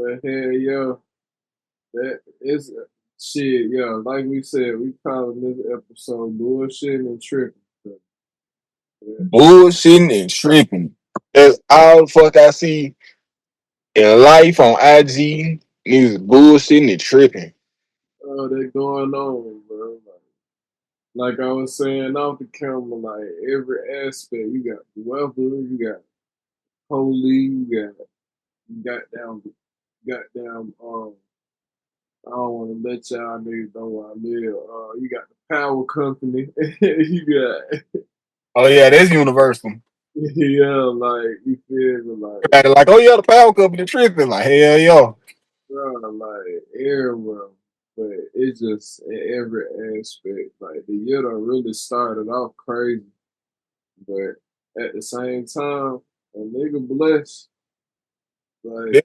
But hell, yo, that is shit, yo. Like we said, we calling this episode bullshitting and tripping. Yeah. Bullshitting and tripping. That's all the fuck I see in life on IG. Niggas bullshitting and tripping. Oh, they going on, bro. Like I was saying off the camera, like every aspect, you got the weather, you got police, you got goddamn, I don't want to let y'all niggas know where I live. You got the power company, you got, Oh yeah, that's universal. yeah, like, you feel me, like, Like, oh yeah, the power company tripping. Like, hell yeah. bro, like, everywhere. But it's just in every aspect. Like, the year done really started off crazy. But at the same time, a nigga blessed. Like, De-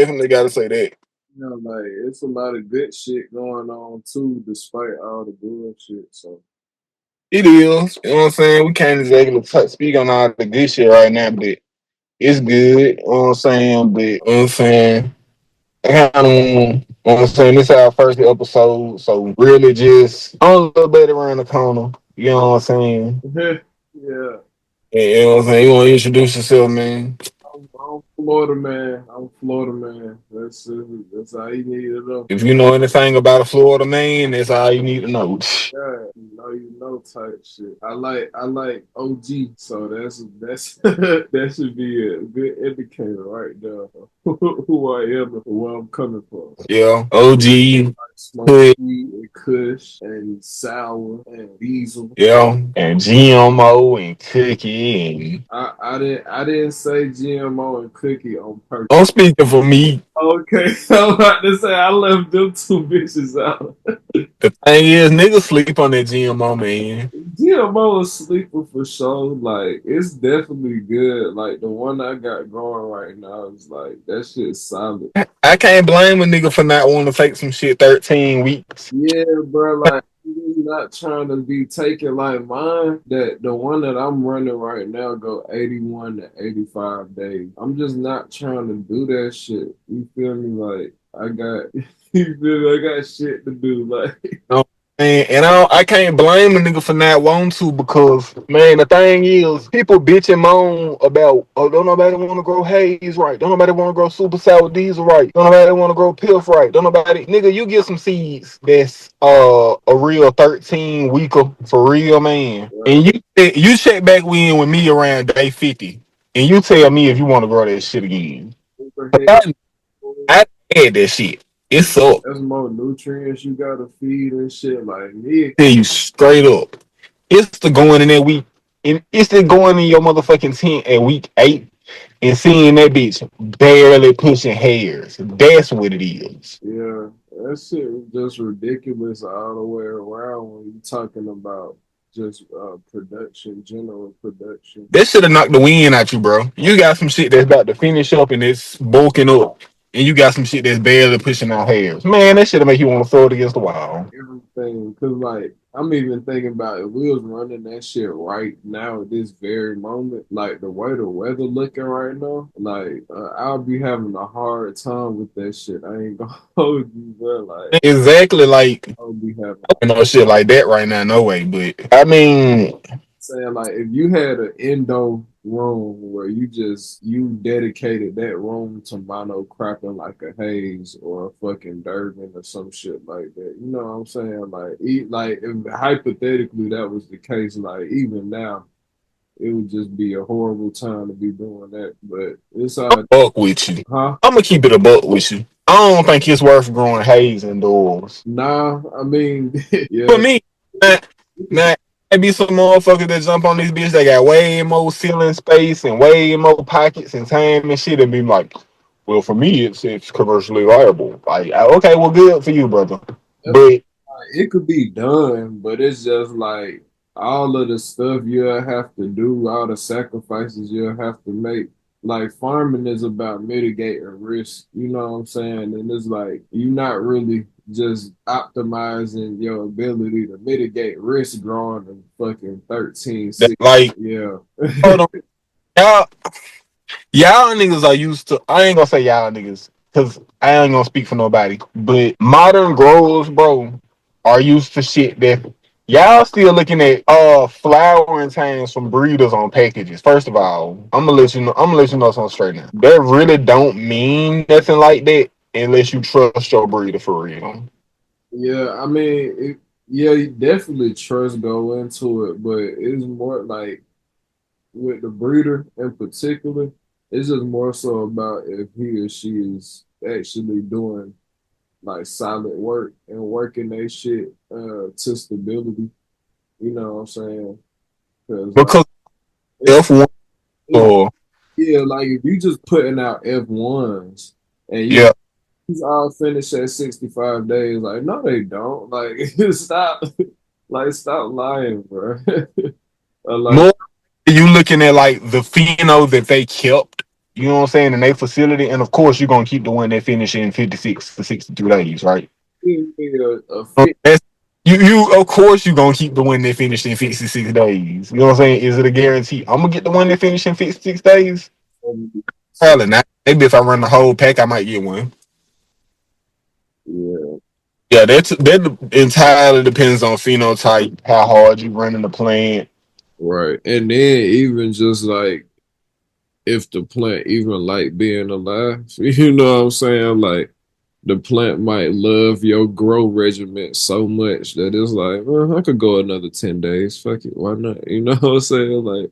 Definitely gotta say that. like it's a lot of good shit going on too, despite all the bullshit. So It is. You know what I'm saying? We can't exactly speak on all the good shit right now, but it's good. You know what I'm saying? But you know what I'm saying? I kind of, you know what I'm saying? This is our first episode, so really just on a little bit around the corner. You know what I'm saying? yeah, Yeah, you know what I'm saying? You want to introduce yourself, man? I'm Florida man. I'm Florida man. That's all you need to know. If you know anything about a Florida man, that's all you need to know. Yeah, you know type shit. I like OG, so that's that should be a good indicator right there who I am and where I'm coming from. Yeah, OG, Smoke Hood, weed and Kush and Sour and Diesel. yeah, and GMO and Cookie. And I didn't say GMO and Cookie on purpose. I'm speaking for me. Okay, I'm about to say I left them two bitches out. The thing is, niggas sleep on that GMO, man. GMO is sleeper for sure. Like it's definitely good. Like the one I got going right now is like that shit's solid. I can't blame a nigga for not wanting to take some shit 13 weeks. Yeah, bro. Like I'm not trying to be taking like mine. That the one that I'm running right now go 81 to 85 days. I'm just not trying to do that shit. You feel me? Like I got you feel me? I got shit to do. Like You know what I'm saying? And I can't blame a nigga for not wanting to because, man, the thing is, people bitch and moan about, oh, don't nobody want to grow haze right. Don't nobody want to grow super sour diesel right. Don't nobody want to grow piff right. Don't nobody, nigga, you get some seeds that's a real 13 weeker for real, man. And you check back in with me around day 50 and you tell me if you want to grow that shit again. overhead. I had that shit. It's up. There's more nutrients you gotta feed and shit. Like me, Tell you straight up. It's the going in that week, and it's the going in your motherfucking tent at week 8 and seeing that bitch barely pushing hairs. That's what it is. yeah, that shit was just ridiculous all the way around when you talking about just production, general production. That should have knocked the wind out you, bro. You got some shit that's about to finish up and it's bulking up, and you got some shit that's barely pushing out hairs. Man, that should have make you want to throw it against the wall. Everything. Cause like I'm even thinking about if we was running that shit right now at this very moment, like the way the weather looking right now, like I'll be having a hard time with that shit. I ain't gonna hold you, bro. Like Exactly, like I'll be having no shit like that right now, no way. But I mean, saying like if you had an indoor room where you dedicated that room to mono cropping like a haze or a fucking Durban or some shit like that, you know what I'm saying? Like like if hypothetically that was the case, like even now it would just be a horrible time to be doing that. But it's all buck with you. huh? I'm gonna keep it a buck with you. I don't think it's worth growing haze indoors. Nah, I mean For yeah. me, now maybe some motherfuckers that jump on this bitch, they got way more ceiling space and way more pockets and time and shit, and be like, well, for me, it's commercially viable. Like, okay, well, good for you, brother. But It could be done, but it's just like all of the stuff you'll have to do, all the sacrifices you'll have to make. Like farming is about mitigating risk, you know what I'm saying? And it's like you're not really just optimizing your ability to mitigate risk growing in fucking 13, that, 6. like, Yeah. hold on, y'all, y'all niggas are used to. I ain't gonna say y'all niggas. because I ain't gonna speak for nobody, but modern growers, bro, are used to shit that y'all still looking at flowering times from breeders on packages. First of all, I'm gonna let you know something straight now. That really don't mean nothing like that unless you trust your breeder for real. Yeah, I mean, yeah, you definitely trust go into it, but it's more like with the breeder in particular, it's just more so about if he or she is actually doing like solid work and working their shit to stability. You know what I'm saying? Because like Because it's F1 it, or yeah, like if you just putting out F1s and yeah, these all finish at 65 days, like no, they don't. Like stop, like stop lying, bro. Or, like more you looking at like the pheno that they kept, you know what I'm saying, in their facility, and of course you're gonna keep the one that finish in 56 to 62 days, right? give me a fit. That's you of course you gonna keep the one that finished in 56 days. You know what I'm saying? Is it a guarantee? I'm gonna get the one that finished in 56 days? Probably not. Maybe if I run the whole pack, I might get one. Yeah, Yeah, that entirely depends on phenotype, how hard you running the plant. right. And then even just like if the plant even like being alive, you know what I'm saying? Like the plant might love your grow regimen so much that it's like, well, I could go another 10 days. Fuck it, why not? You know what I'm saying? Like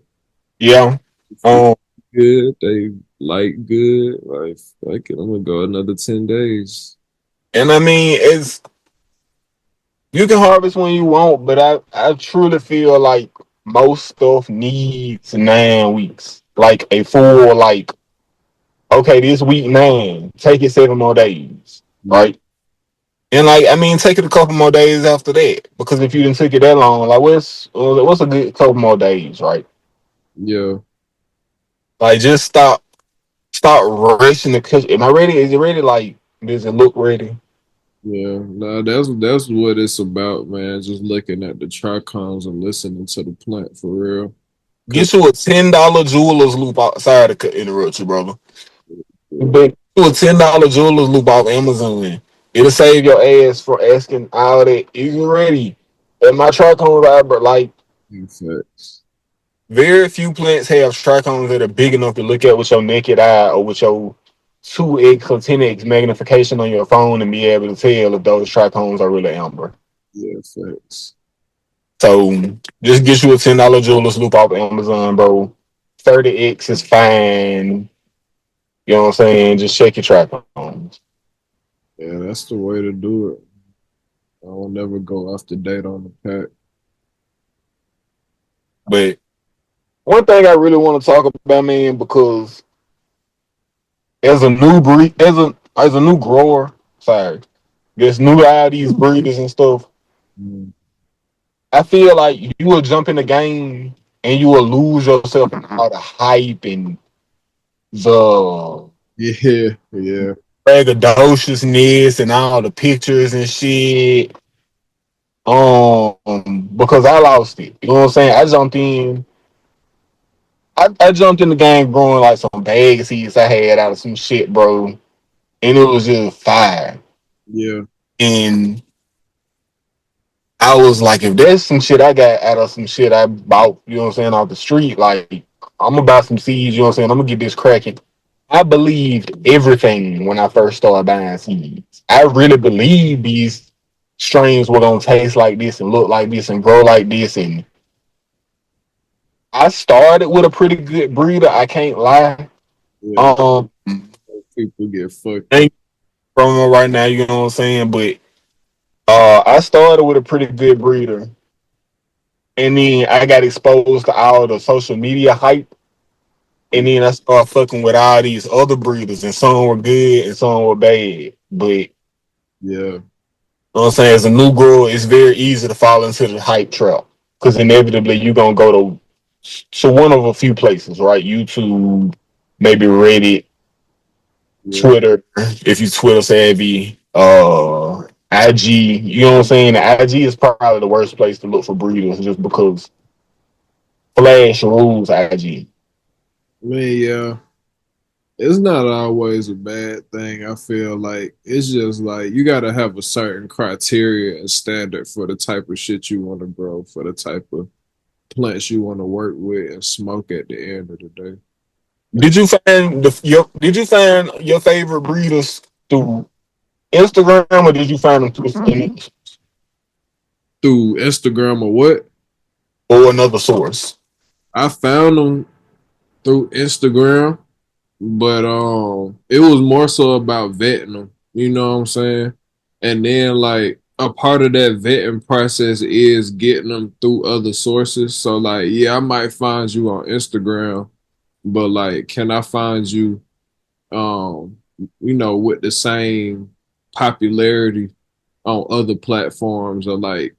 Yeah. feel Um, good, they like good, like fuck it, I'm gonna go another 10 days. and I mean it's you can harvest when you want, but I truly feel like most stuff needs 9 weeks. Like a full like okay, this week 9, take it 7 more days, Yeah, right? And like I mean, take it a couple more days after that because if you didn't take it that long, like what's a good couple more days, right? yeah, Like just stop rushing the cushion. Am I ready? Is it ready? Like does it look ready? yeah. Nah, that's what it's about, man. Just looking at the trichomes and listening to the plant for real. Cause Get you a $10 jeweler's loop out. Sorry to interrupt you, brother. yeah, But you a $10 jeweler's loop off Amazon. It'll save your ass for asking all that. Is it ready? And my trichome vibrate, like in facts. very few plants have trichomes that are big enough to look at with your naked eye or with your 2x or 10x magnification on your phone and be able to tell if those trichomes are really amber. Yeah, facts. So just get you a $10 jeweler's loop off Amazon, bro. 30x is fine. You know what I'm saying? Just check your trichomes. Yeah, that's the way to do it. I will never go off the date on the pack. But one thing I really want to talk about, man, because as a new breed, as a new grower, sorry, there's new to all these breeders and stuff. Mm. I feel like you will jump in the game and you will lose yourself in all the hype and the Yeah, yeah, braggadociousness and all the pictures and shit. Because I lost it. You know what I'm saying? I jumped in the game growing like some bag seeds I had out of some shit, bro. And it was just fire. yeah, And I was like, if there's some shit I got out of some shit I bought, you know what I'm saying, off the street, like I'm gonna buy some seeds, you know what I'm saying? I'm gonna get this cracking. I believed everything when I first started buying seeds. I really believed these strains were gonna taste like this and look like this and grow like this. And I started with a pretty good breeder, I can't lie. yeah. Um People get fucked up. ain't promo right now, you know what I'm saying? But I started with a pretty good breeder. And then I got exposed to all the social media hype. And then I started fucking with all these other breeders, and some were good and some were bad. But you Yeah, know what I'm saying? As a new grower, it's very easy to fall into the hype trap. Because inevitably you're gonna go to one of a few places, right? YouTube, maybe Reddit, yeah, Twitter, if you Twitter savvy, IG, you know what I'm saying? The IG is probably the worst place to look for breeders just because Flash rules IG. man, yeah. it's not always a bad thing. I feel like it's just like you got to have a certain criteria and standard for the type of shit you want to grow, for the type of plants you want to work with and smoke at the end of the day. And Did you find your favorite breeders through Instagram or did you find them through through Instagram or what? or another source? I found them through Instagram, but it was more so about vetting them. You know what I'm saying? And then like a part of that vetting process is getting them through other sources. So like, yeah, I might find you on Instagram, but like, can I find you, um, with the same popularity on other platforms, or like,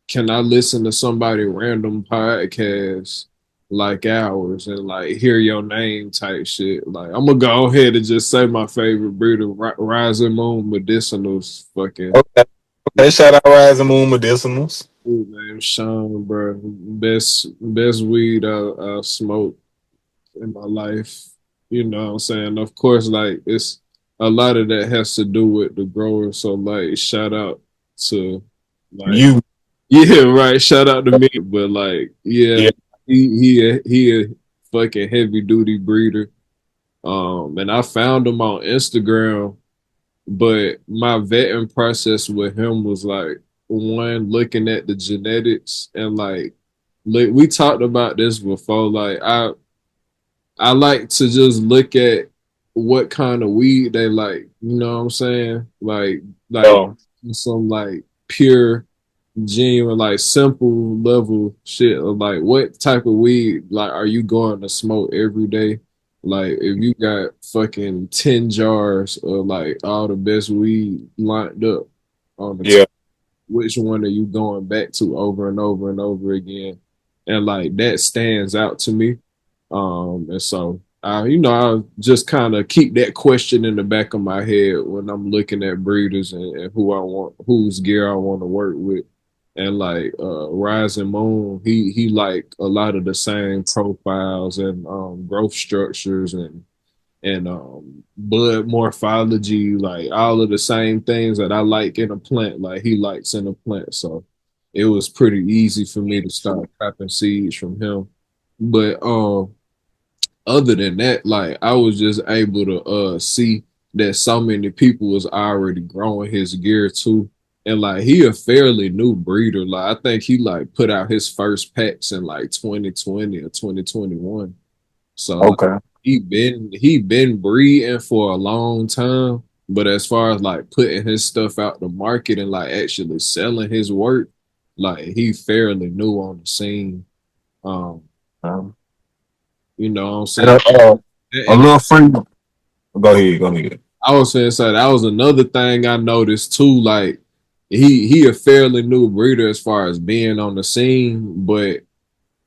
can I listen to somebody random podcast like ours and like hear your name type shit? Like, I'm gonna go ahead and just say my favorite breeder, Rising Moon Medicinals, fucking Okay. Okay, shout out Rising Moon Medicinals. man, Sean, bro, best weed I smoked in my life. You know what I'm saying? Of course, like it's a lot of that has to do with the grower. So like shout out to like You. yeah, right. Shout out to me. But like, yeah, Yeah. he a fucking heavy duty breeder. And I found him on Instagram, but my vetting process with him was like one looking at the genetics and like we talked about this before. Like I like to just look at what kind of weed they like. You know what I'm saying? Like Oh, some like pure, genuine, like simple level shit of like what type of weed like are you going to smoke every day? Like if you got fucking 10 jars of like all the best weed lined up on the yeah. which one are you going back to over and over and over again? And like that stands out to me. And so I just kind of keep that question in the back of my head when I'm looking at breeders and who I want, whose gear I want to work with. And like Rising Moon, he like a lot of the same profiles and growth structures and blood morphology, like all of the same things that I like in a plant, like he likes in a plant. So it was pretty easy for me to start trapping seeds from him. But other than that, like I was just able to see that so many people was already growing his gear too. And like he a fairly new breeder. Like I think he like put out his first packs in like 2020 or 2021. So like Okay. he been breeding for a long time, but as far as like putting his stuff out the market and like actually selling his work, like he fairly new on the scene. Um, Um, you know what I'm and saying? a And little free. Go ahead. Go ahead. I was saying so that was another thing I noticed too. Like he a fairly new breeder as far as being on the scene, but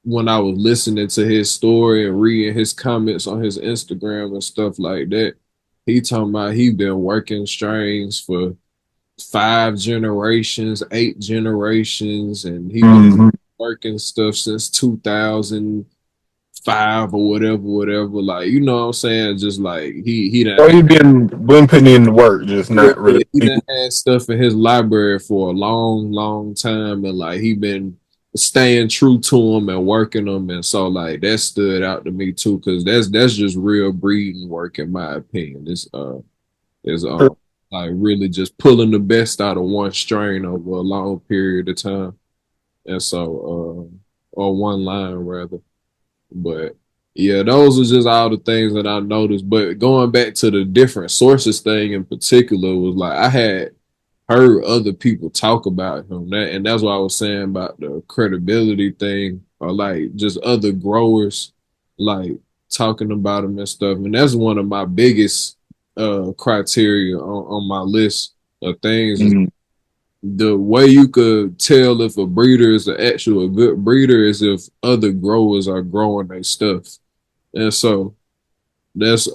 when I was listening to his story and reading his comments on his Instagram and stuff like that, he talking about he been working strains for 5 generations, 8 generations, and he been Mm-hmm. working stuff since 2005 or whatever. Like you know what I'm saying? Just like he done So he been putting in the work, just not really. he done had stuff in his library for a long time, and like he been staying true to them and working them, and so like that stood out to me too, because that's just real breeding work in my opinion. Is like really just pulling the best out of one strain over a long period of time, and so or one line rather. But yeah, those are just all the things that I noticed. But going back to the different sources thing in particular was like I had heard other people talk about him. And that's what I was saying about the credibility thing, or like just other growers like talking about him and stuff. And that's one of my biggest criteria on my list of things is Mhm. the way you could tell if a breeder is an actual good breeder is if other growers are growing their stuff. And so that's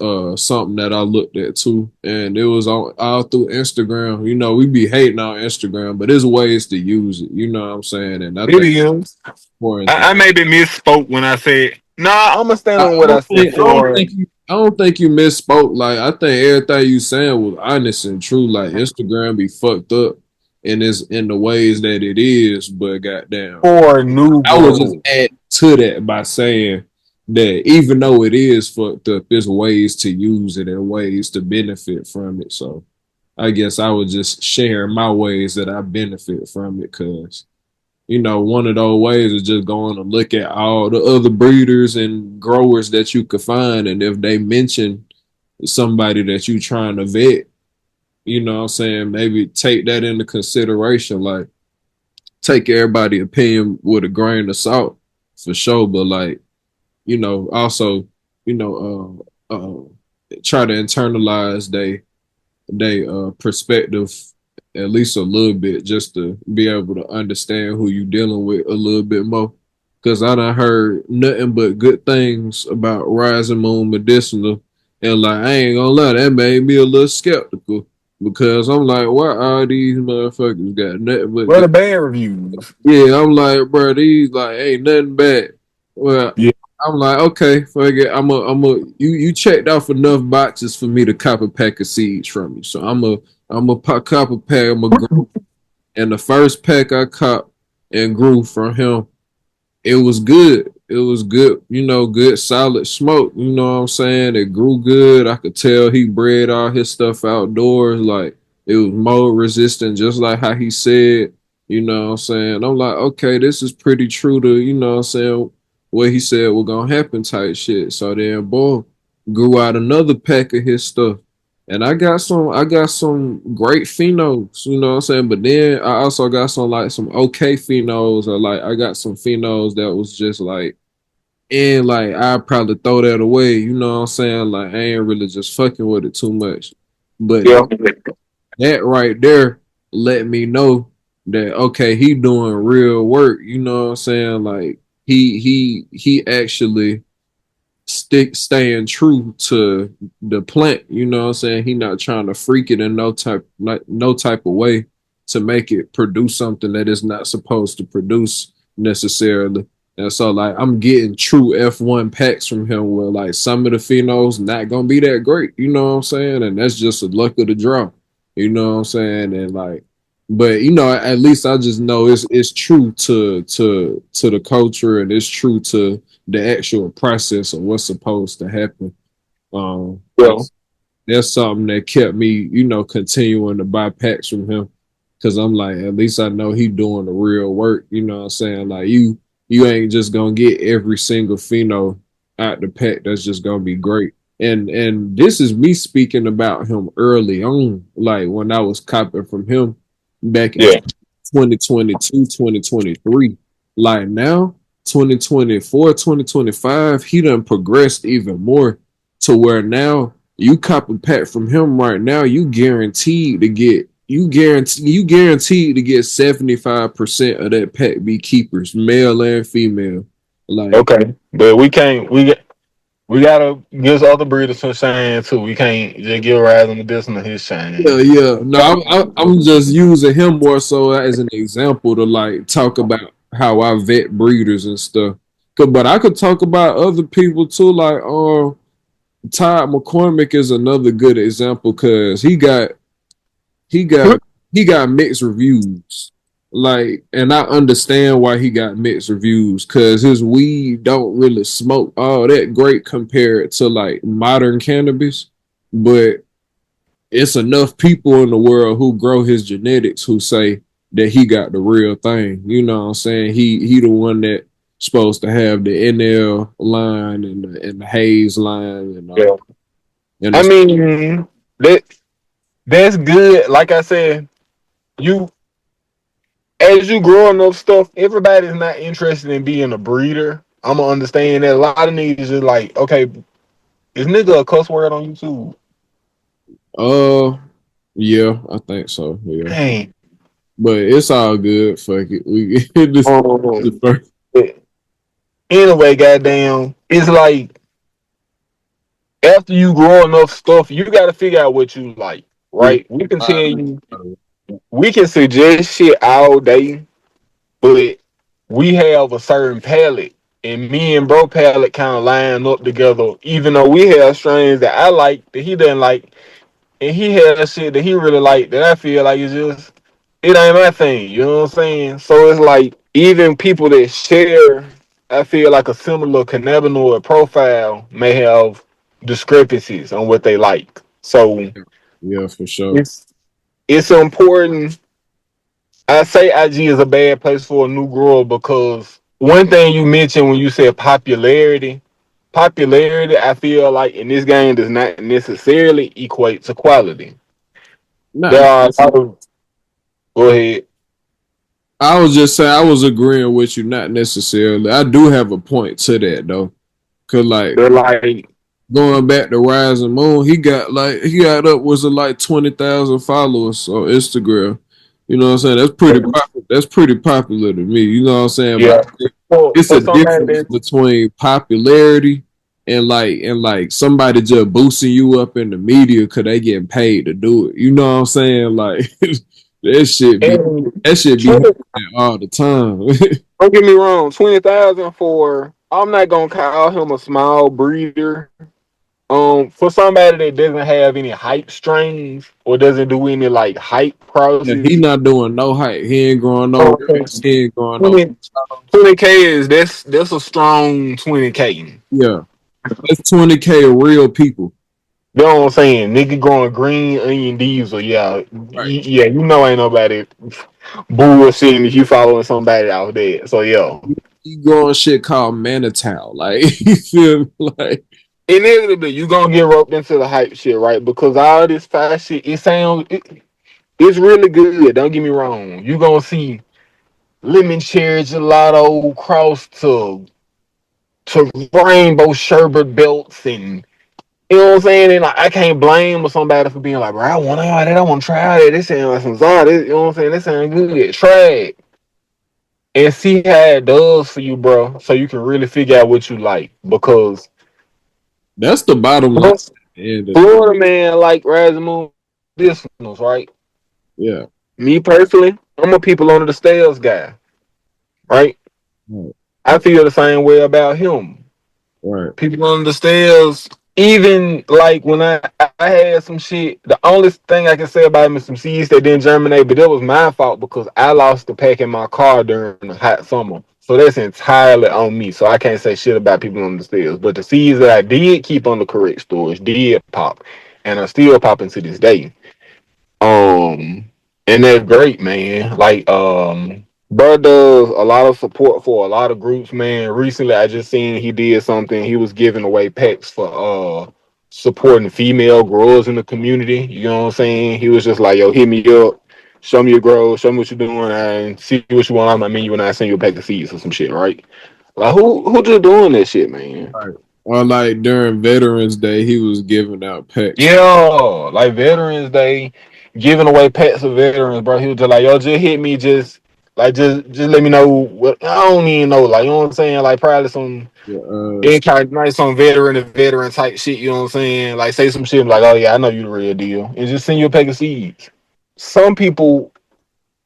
something that I looked at too. And it was all through Instagram. You know, we be hating on Instagram, but there's ways to use it. You know what I'm saying? And I It think is. important thing. I maybe misspoke when I said, nah, I'm gonna stand I on what I don't said think I don't for think you I don't think you misspoke. Like I think everything you saying was honest and true. Like Instagram be fucked up and it's in the ways that it is, but goddamn. For new I would just growth. add to that by saying that even though it is fucked up, there's ways to use it and ways to benefit from it. So I guess I would just share my ways that I benefit from it because one of those ways is just going to look at all the other breeders and growers that you could find. And if they mention somebody that you trying to vet, what I'm saying, maybe take that into consideration. Like, take everybody's opinion with a grain of salt for sure. But, like, also, you know, try to internalize they perspective at least a little bit just to be able to understand who you dealing with a little bit more. Cause I done heard nothing but good things about Rising Moon Medicinal. And like I ain't gonna lie, that made me a little skeptical. Because I'm like, why all these motherfuckers got nothing but What good? the bad reviews? Yeah, I'm like, bro, these like ain't nothing bad. Well, Yeah. I'm like, okay, fuck it. You checked off enough boxes for me to cop a pack of seeds from you. So cop a pack. I'm a grow. And the first pack I caught and grew from him, it was good. It was good, good solid smoke. You know what I'm saying? It grew good. I could tell he bred all his stuff outdoors. Like it was mold resistant, just like how he said. You know what I'm saying? I'm like, okay, this is pretty true to, what I'm saying, what he said was gonna happen type shit. So then boy, grew out another pack of his stuff. And I got some great phenols, you know what I'm saying? But then I also got some okay phenols, or like I got some phenols that was just like, and like I probably throw that away, you know what I'm saying? Like I ain't really just fucking with it too much. But Yeah. that right there let me know that okay, he doing real work, you know what I'm saying? Like he actually staying true to the plant, you know what I'm saying? He not trying to freak it in no type of way to make it produce something that is not supposed to produce necessarily. And so like I'm getting true F1 packs from him where like some of the phenols not gonna be that great, you know what I'm saying? And that's just a luck of the draw. You know what I'm saying? And like but at least I just know it's true to the culture and it's true to the actual process of what's supposed to happen. Yeah. That's something that kept me, continuing to buy packs from him. Cause I'm like, at least I know he doing the real work. You know what I'm saying? Like you ain't just gonna get every single pheno out the pack that's just gonna be great. And this is me speaking about him early on, like when I was copying from him back in Yeah. 2022, 2023. Like now, 2024, 2025, he done progressed even more to where now you cop a pack from him right now, you guaranteed to get 75% of that pack be keepers, male and female. Like Okay. But we can't we gotta give other breeders some shine too. We can't just give Rise on the distance of his yeah, shine. yeah. No, I'm just using him more so as an example to like talk about how I vet breeders and stuff. But I could talk about other people too, like Todd McCormick is another good example because he got he got mixed reviews. Like, and I understand why he got mixed reviews because his weed don't really smoke all that great compared to like modern cannabis, but it's enough people in the world who grow his genetics who say that he got the real thing. You know what I'm saying? He the one that supposed to have the NL line and the Hayes line Yeah. and I the mean that that's good. Like I said, you as you growing up stuff, everybody's not interested in being a breeder. I'm gonna understand that a lot of niggas is like, okay, is nigga a cuss word on YouTube? uh yeah, I think so. Yeah. Dang. But it's all good. Fuck it. We this Um, the first. anyway, goddamn, it's like after you grow enough stuff, you got to figure out what you like, Yeah. right? We can tell you, we can suggest shit all day, but we have a certain palate. And me and Bro Pallet kind of line up together, even though we have strains that I like that he doesn't like, and he has shit that he really like that I feel like it's just it ain't my thing. You know what I'm saying? So it's like even people that share, I feel like a similar cannabinoid profile may have discrepancies on what they like. So Yeah, for sure. it's it's important. I say IG is a bad place for a new grower because one thing you mentioned when you said popularity, I feel like in this game does not necessarily equate to quality. Not There are a lot of go ahead. I was just saying I was agreeing with you, not necessarily. I do have a point to that though. Cause like They're like going back to Rising Moon, he got upwards of like 20,000 followers on Instagram. You know what I'm saying? That's pretty popular to me. You know what I'm saying? But yeah. it's For a somebody difference that between popularity and somebody just boosting you up in the media because they getting paid to do it. You know what I'm saying? Like that shit be and that shit be 20, happening all the time. don't get me wrong, 20,000 for I'm not gonna call him a small breeder. For somebody that doesn't have any hype strains or doesn't do any like hype Yeah, he crosses, not doing no hype. He ain't growing no roots. He ain't growing no 20, 20K is that's a strong 20K. yeah. That's 20K of real people. You know what I'm saying? Nigga growing green onion diesel, yeah. Right. Yeah, you know ain't nobody bullshitting if you following somebody out there. So yeah. He growing shit called Manitow. Like you feel me? Like Inevitably you gonna get roped into the hype shit, right? Because all this fast shit, it's really good. Don't get me wrong. You gonna see lemon cherry gelato cross to rainbow sherbet belts and you know what I'm saying? And like, I can't blame somebody for being like, bro, I want all that. I want to try all that. This sound like some Zod. You know what I'm saying? This sound good. Try it and see how it does for you, bro. So you can really figure out what you like. Because that's the bottom line at the end of the day. Florida man like Razamoon medicinals, right? Yeah. Me personally, I'm a people under the stairs guy, right? Right. I feel the same way about him. Right. People understands even like when I had some shit. The only thing I can say about him is some seeds that didn't germinate, but it was my fault because I lost the pack in my car during the hot summer. So that's entirely on me. So I can't say shit about people on the stairs. But the seeds that I did keep on the correct storage did pop, and are still popping to this day. Um, and they're great, man. Like, bro does a lot of support for a lot of groups, man. Recently, I just seen he did something. He was giving away packs for supporting female growers in the community. You know what I'm saying? He was just like, yo, hit me up, show me your grow, show me what you're doing, and see what you want on my menu, and I send you a pack of seeds or some shit, right? Like, who just doing that shit, man? Right. Or like during Veterans Day, he was giving out packs. Yeah, like Veterans Day, giving away pets to veterans, bro. He was just like, yo, just hit me, just let me know what I don't even know, like you know what I'm saying, like probably some Yeah, incarnate some veteran to veteran type shit. You know what I'm saying? Like say some shit like, oh yeah, I know you the real deal, and just send you a pack of seeds. Some people,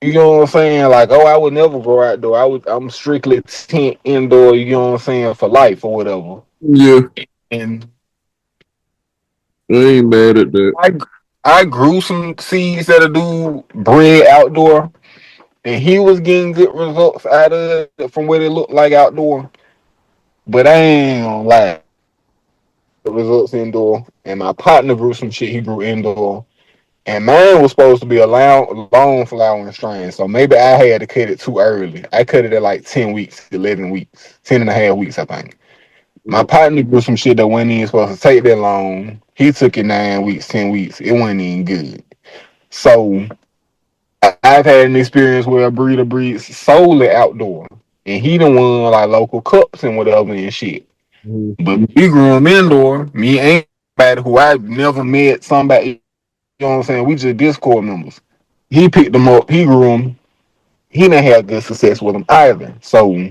you know what I'm saying, like, oh, I would never go outdoor. I'm strictly tent indoor. You know what I'm saying for life or whatever. yeah, And I ain't mad at that. I I grew some seeds that do bread outdoor, and he was getting good results out of it from what it looked like outdoor. But I ain't gonna lie, the results indoor. And my partner grew some shit. He grew indoor, and mine was supposed to be a long flowering strain. So maybe I had to cut it too early. I cut it at like 10 weeks, 11 weeks, 10 and a half weeks, I think. My Yeah, partner grew some shit that wasn't even supposed to take that long. He took it 9 weeks, 10 weeks. It wasn't even good. So I've had an experience where a breeder breeds solely outdoor, and he the one like local cups and whatever and shit. mhm, But we grew him indoor. Me and somebody who I never met. Somebody, you know what I'm saying? We just Discord members. He picked them up. He grew them. He didn't have good success with them either. So you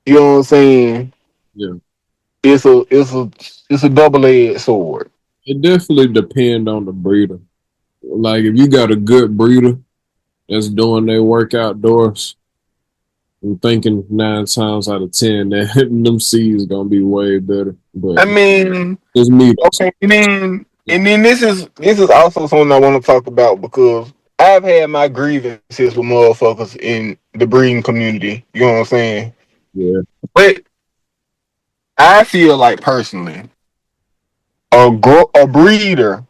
know what I'm saying? yeah. It's a double edged sword. It definitely depend on the breeder. Like if you got a good breeder that's doing their work outdoors, I'm thinking 9 times out of 10 that them seeds gonna be way better. But I mean, it's me. okay, and then this is also something I want to talk about because I've had my grievances with motherfuckers in the breeding community. You know what I'm saying? Yeah, But I feel like personally, a breeder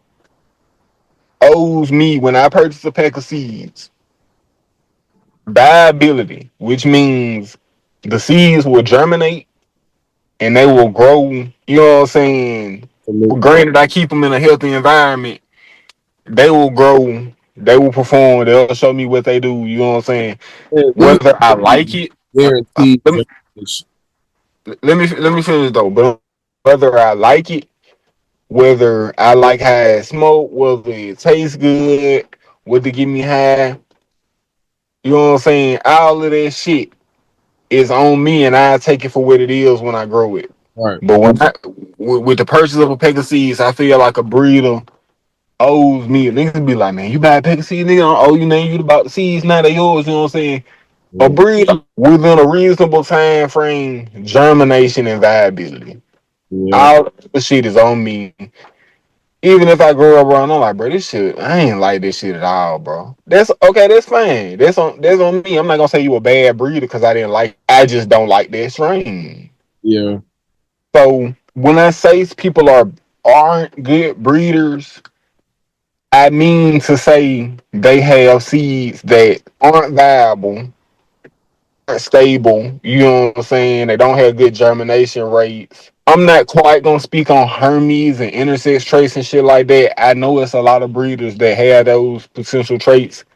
owes me when I purchase a pack of seeds viability, which means the seeds will germinate and they will grow. You know what I'm saying? for me. Granted, I keep them in a healthy environment. They will grow. They will perform. They'll show me what they do. You know what I'm saying? Yeah, niggas Whether I like it, guaranteed let me generation. let me finish though. But whether I like it, whether I like how it smoke, whether it tastes good, whether it get me high, you know what I'm saying? All of that shit is on me, and I take it for what it is when I grow it. Right. But with the purchase of a pack of seeds, I feel like a breeder owes me. Niggas be like, man, you buy a pack of seeds, nigga, I don't owe you nothing. You about the seeds, now they yours. You know what I'm saying? A Yeah. breeder within a reasonable time frame, germination and viability. Yeah. All the shit is on me. Even if I grow up around, I'm like, bro, this shit, I ain't like this shit at all, bro. That's okay, that's fine. That's on me. I'm not gonna say you a bad breeder because I didn't like. I just don't like that strain. Yeah. So when I say people aren't good breeders, I mean to say they have seeds that aren't viable, aren't stable. You know what I'm saying? They don't have good germination rates. I'm not quite gonna speak on Hermes and intersex traits and shit like that. I know it's a lot of breeders that have those potential traits,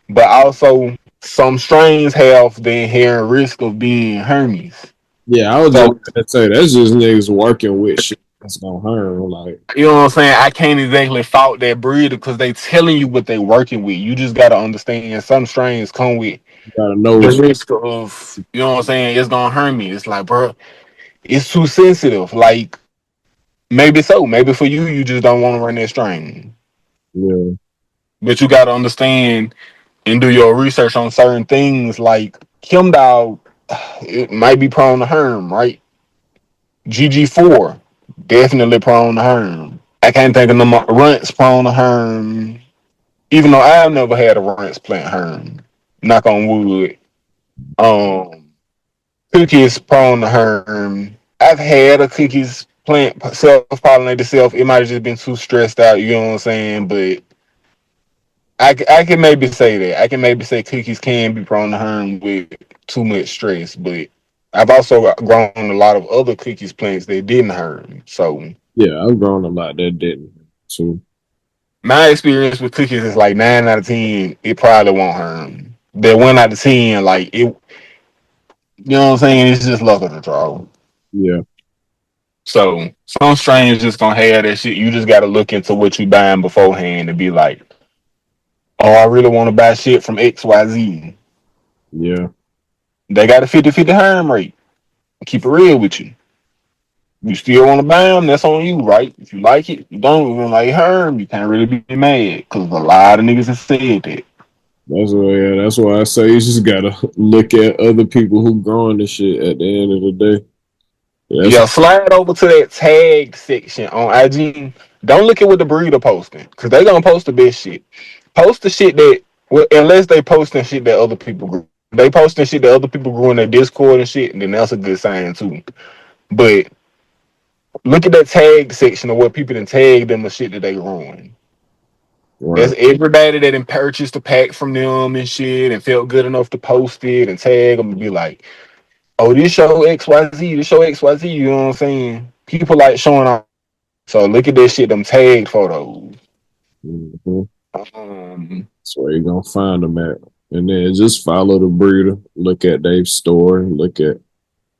but also some strains have the inherent risk of being Hermes. Yeah. I was just So gonna say that's just niggas working with shit that's gonna harm. Like, you know what I'm saying? I can't exactly fault that breeder because they telling you what they working with. You just gotta understand some strains come with you gotta know the it's risk of, you know what I'm saying, it's gonna hurt me. It's like, bro, it's too sensitive. Like, maybe so. Maybe for you, you just don't want to run that strain. yeah. But you gotta understand and do your research on certain things like Kim Dog, it might be prone to herm, right? GG4, definitely prone to herm. I can't think of no more runts prone to herm. Even though I've never had a runts plant herm. Knock on wood. Um Cookies prone to herm. I've had a cookies plant self pollinate itself. It might have just been too stressed out. You know what I'm saying? But I can maybe say that. I can maybe say cookies can be prone to herm with too much stress. But I've also grown a lot of other cookies plants that didn't herm. So Yeah. I've grown a lot that didn't. So my experience with cookies is like 9 out of 10. It probably won't herm. That 1 out of 10, like it. You know what I'm saying? It's just luck of the draw. yeah. So some strains just gonna have that shit. You just gotta look into what you buying beforehand and be like, oh, I really want to buy shit from XYZ. Yeah. They got a 50-50 harm rate. Keep it real with you. You still want to buy them, that's on you, right? If you like it, you don't even like harm, you can't really be mad. Because a lot of niggas have said that. That's why. Yeah. That's why I say you just gotta look at other people who growing the shit. At the end of the day, that's Yeah, slide over to that tag section on IG. Don't look at what the breeder posting. Because they gonna post the best shit. Post the shit that, well, unless they posting shit that other people grew. They posting shit that other people grew in their Discord and shit, and then that's a good sign too. But look at that tag section of what people done tagged them the shit that they growing. That's right. everybody that done purchased a pack from them and shit and felt good enough to post it and tag them and be like, oh, this show XYZ, this show XYZ, you know what I'm saying? People like showing off. So look at that shit, them tagged photos. Mm-hmm. Um, That's where you're gonna find them at. And then just follow the breeder. Look at their story. Look at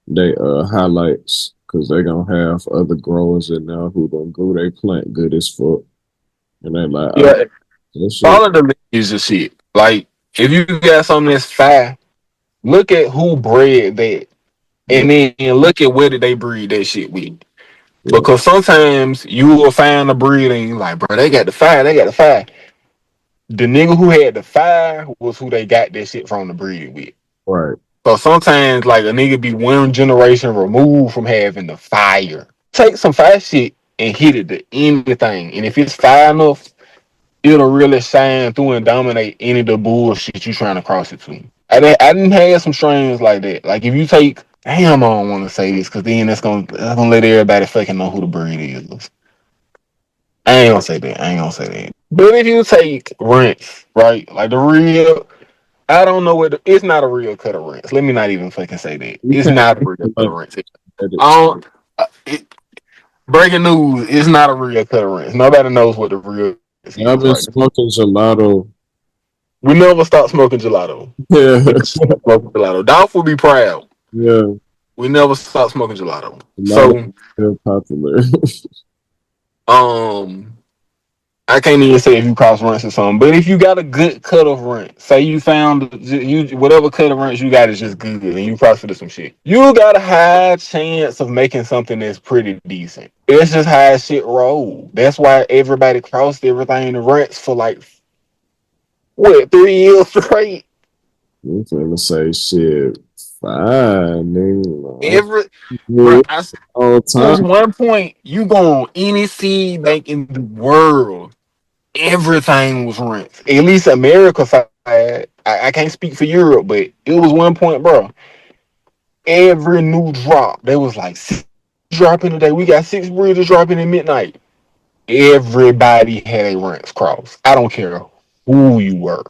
their highlights. Cause they're gonna have other growers in there who don't grow they plant good as fuck. And they're like, oh, yeah, that shit. follow the is the shit. Like, if you got something that's fire, look at who bred that. Yeah, And then look at where did they breed that shit with. yeah, Because sometimes you will find a breed and you like, bro, they got the fire, they got the fire. The nigga who had the fire was who they got that shit from the breed with. right. So sometimes like a nigga be one generation removed from having the fire. Take some fire shit and hit it to anything. And if it's fire enough, it'll really shine through and dominate any of the bullshit you trying to cross it to. I didn't have some strains like that. Like if you take, damn, I don't want to say this because then that's gonna let everybody fucking know who the breed is. I ain't gonna say that. I ain't gonna say that. But if you take rinse, right, like the real, I don't know what it's not a real cut of rinse. Let me not even fucking say that. You It's can't not a real cut of like rinse. edit. I don't. Breaking news: it's not a real cut of rinse. Nobody knows what the real rinse Yeah, I've is, been right? smoking gelato. We never stop smoking gelato. Yeah, We never stop smoking gelato. Dolph will be proud. yeah. We never stop smoking gelato. Gelato is So, still popular. um, I can't even say if you cross rinse or something, but if you got a good cut of rinse, say you found you whatever cut of rinse you got is just good, and you cross it to some shit, you got a high chance of making something that's pretty decent. It's just how shit roll. That's why everybody crossed everything to rinse for like what 3 years straight. I'm finna say shit. Fine, nigga. Every bro, Yeah, all the it was time. one point you go on any seed bank in the world, everything was rinsed. At least America side. I can't speak for Europe, but it was one point, bro. Every new drop, there was like six dropping today. We got six breeders dropping at midnight. Everybody had a rinse cross. I don't care who you were.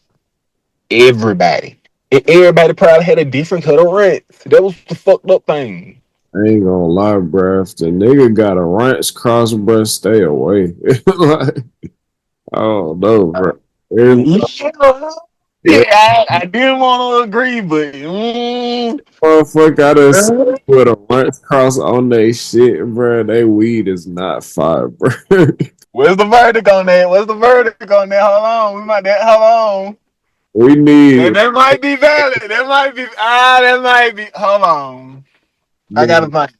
Everybody. And everybody probably had a different cut of rinse. That was the fucked up thing. I ain't gonna lie, bruh. If the nigga got a ranch cross, bruh, stay away. Like, I don't know, bro. Every Yeah, every I didn't want to agree, but motherfucker got us with a ranch cross on they shit, bruh. They weed is not fire, bruh. where's the verdict on that? What's the verdict on that? Hold on, we might that. Hold on. We need That might be valid. That might be that might be. Hold on. I nigga, gotta think.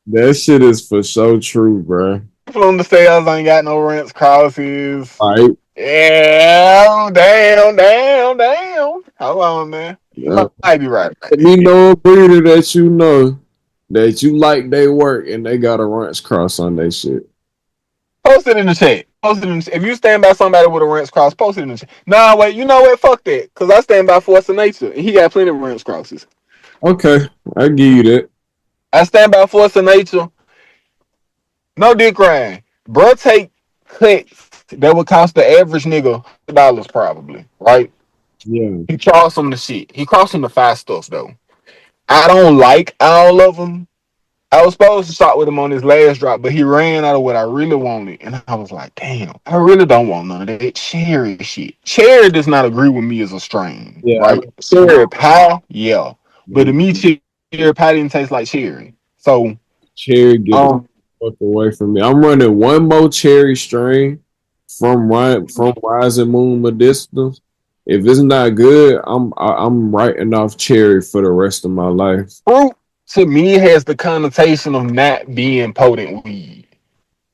that shit is for so true, bruh. People on the sales ain't got no rents crosses. Like, Yeah, damn. Hold on, man. You uh, might be right. let me know a breeder that you know that you like they work and they got a ranch cross on their shit. Post it in the chat. Post it in the chat. If you stand by somebody with a rents cross, post it in the chat. Nah, wait. You know what? Fuck that. Cause I stand by Force of Nature, and he got plenty of rents crosses. Okay, I give you that. I stand by Force of Nature. No dick riding. Bro, take cuts that would cost the average nigga $100 probably, right? Yeah, He charged him the shit. He cost him the fast stuff though. I don't like all of them. I was supposed to start with him on his last drop, but he ran out of what I really wanted, and I was like, "Damn, I really don't want none of that cherry shit." Cherry does not agree with me as a strain, yeah, I right? know. Cherry pie, yeah, but to Yeah, me, cherry pie didn't taste like cherry. So, cherry get the um, fuck away from me. I'm running one more cherry strain from Rising Moon Medicinals. If it's not good, I'm writing off cherry for the rest of my life. fruit to me has the connotation of not being potent weed.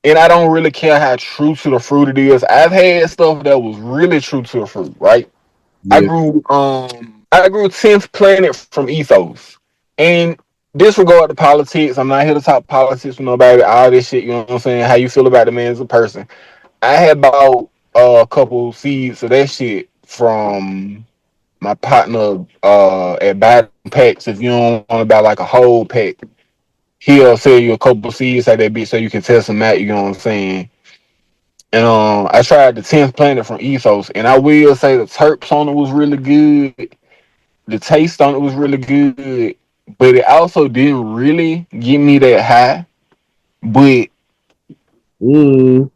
And I don't really care how true to the fruit it is. I've had stuff that was really true to the fruit, right? Yeah, I grew 10th Planet from Ethos. And disregard the politics. I'm not here to talk politics with nobody, all this shit, you know what I'm saying? How you feel about the man as a person. I had bought a couple seeds of that shit from my partner at Biden Packs. If you don't want to buy like a whole pack, he'll sell you a couple seeds like that bitch so you can test them out, you know what I'm saying? And I tried the 10th Planet from Ethos, and I will say the terps on it was really good. The taste on it was really good, but it also didn't really give me that high. But mm,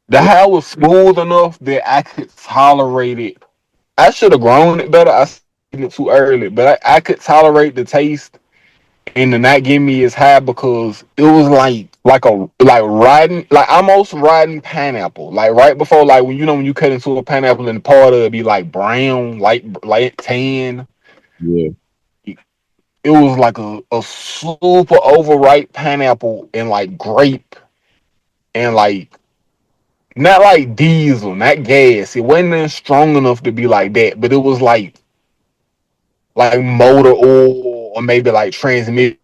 the high was smooth enough that I could tolerate it. I should have grown it better. I seen it too early, but I could tolerate the taste and to not give me as high because it was like riding like almost riding pineapple. Like right before like when when you cut into a pineapple and the part of it be like brown, light tan. yeah, It was like a super overripe pineapple and like grape and like not like diesel, not gas. It wasn't strong enough to be like that, but it was like motor oil or maybe like transmission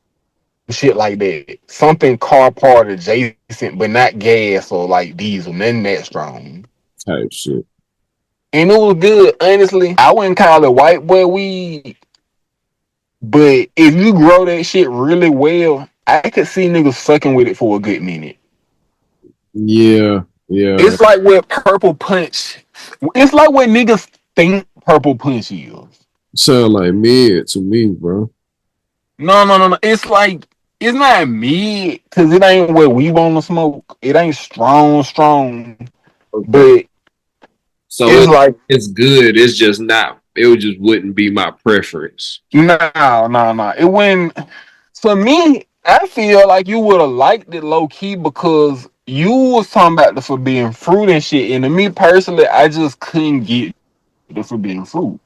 shit like that. Something car part adjacent, but not gas or like diesel, nothing that strong. type shit. And it was good, honestly. I wouldn't call it white boy weed, but if you grow that shit really well, I could see niggas fucking with it for a good minute. Yeah, yeah. It's like what purple punch. It's like what niggas think purple punch is. Sound like mid to me, bro. No, no, no, no. It's like it's not mid because it ain't what we want to smoke. It ain't strong, strong. Okay. But So it's like it's good. It's just not. It just wouldn't be my preference. no, no, no. It wouldn't. For me, I feel like you would have liked it low key because you was talking about the forbidden fruit and shit. And to me personally, I just couldn't get the forbidden fruit.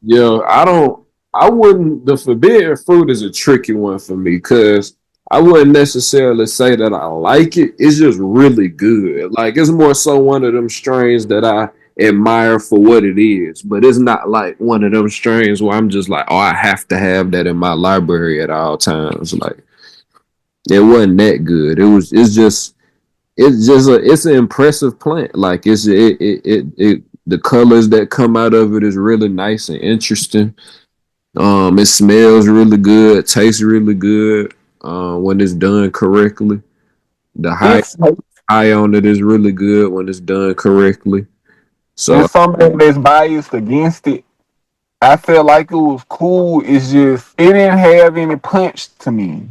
Yeah, I don't. I wouldn't. The forbidden fruit is a tricky one for me because I wouldn't necessarily say that I like it. It's just really good. Like it's more so one of them strains that I admire for what it is, but it's not like one of them strains where I'm just like, oh, I have to have that in my library at all times. Like it wasn't that good. It was. It's just. It's just a. It's an impressive plant. Like it's it. The colors that come out of it is really nice and interesting. It smells really good, tastes really good. When it's done correctly. The It's high on it is really good when it's done correctly. So it's something that's biased against it. I felt like it was cool. It's just it didn't have any punch to me.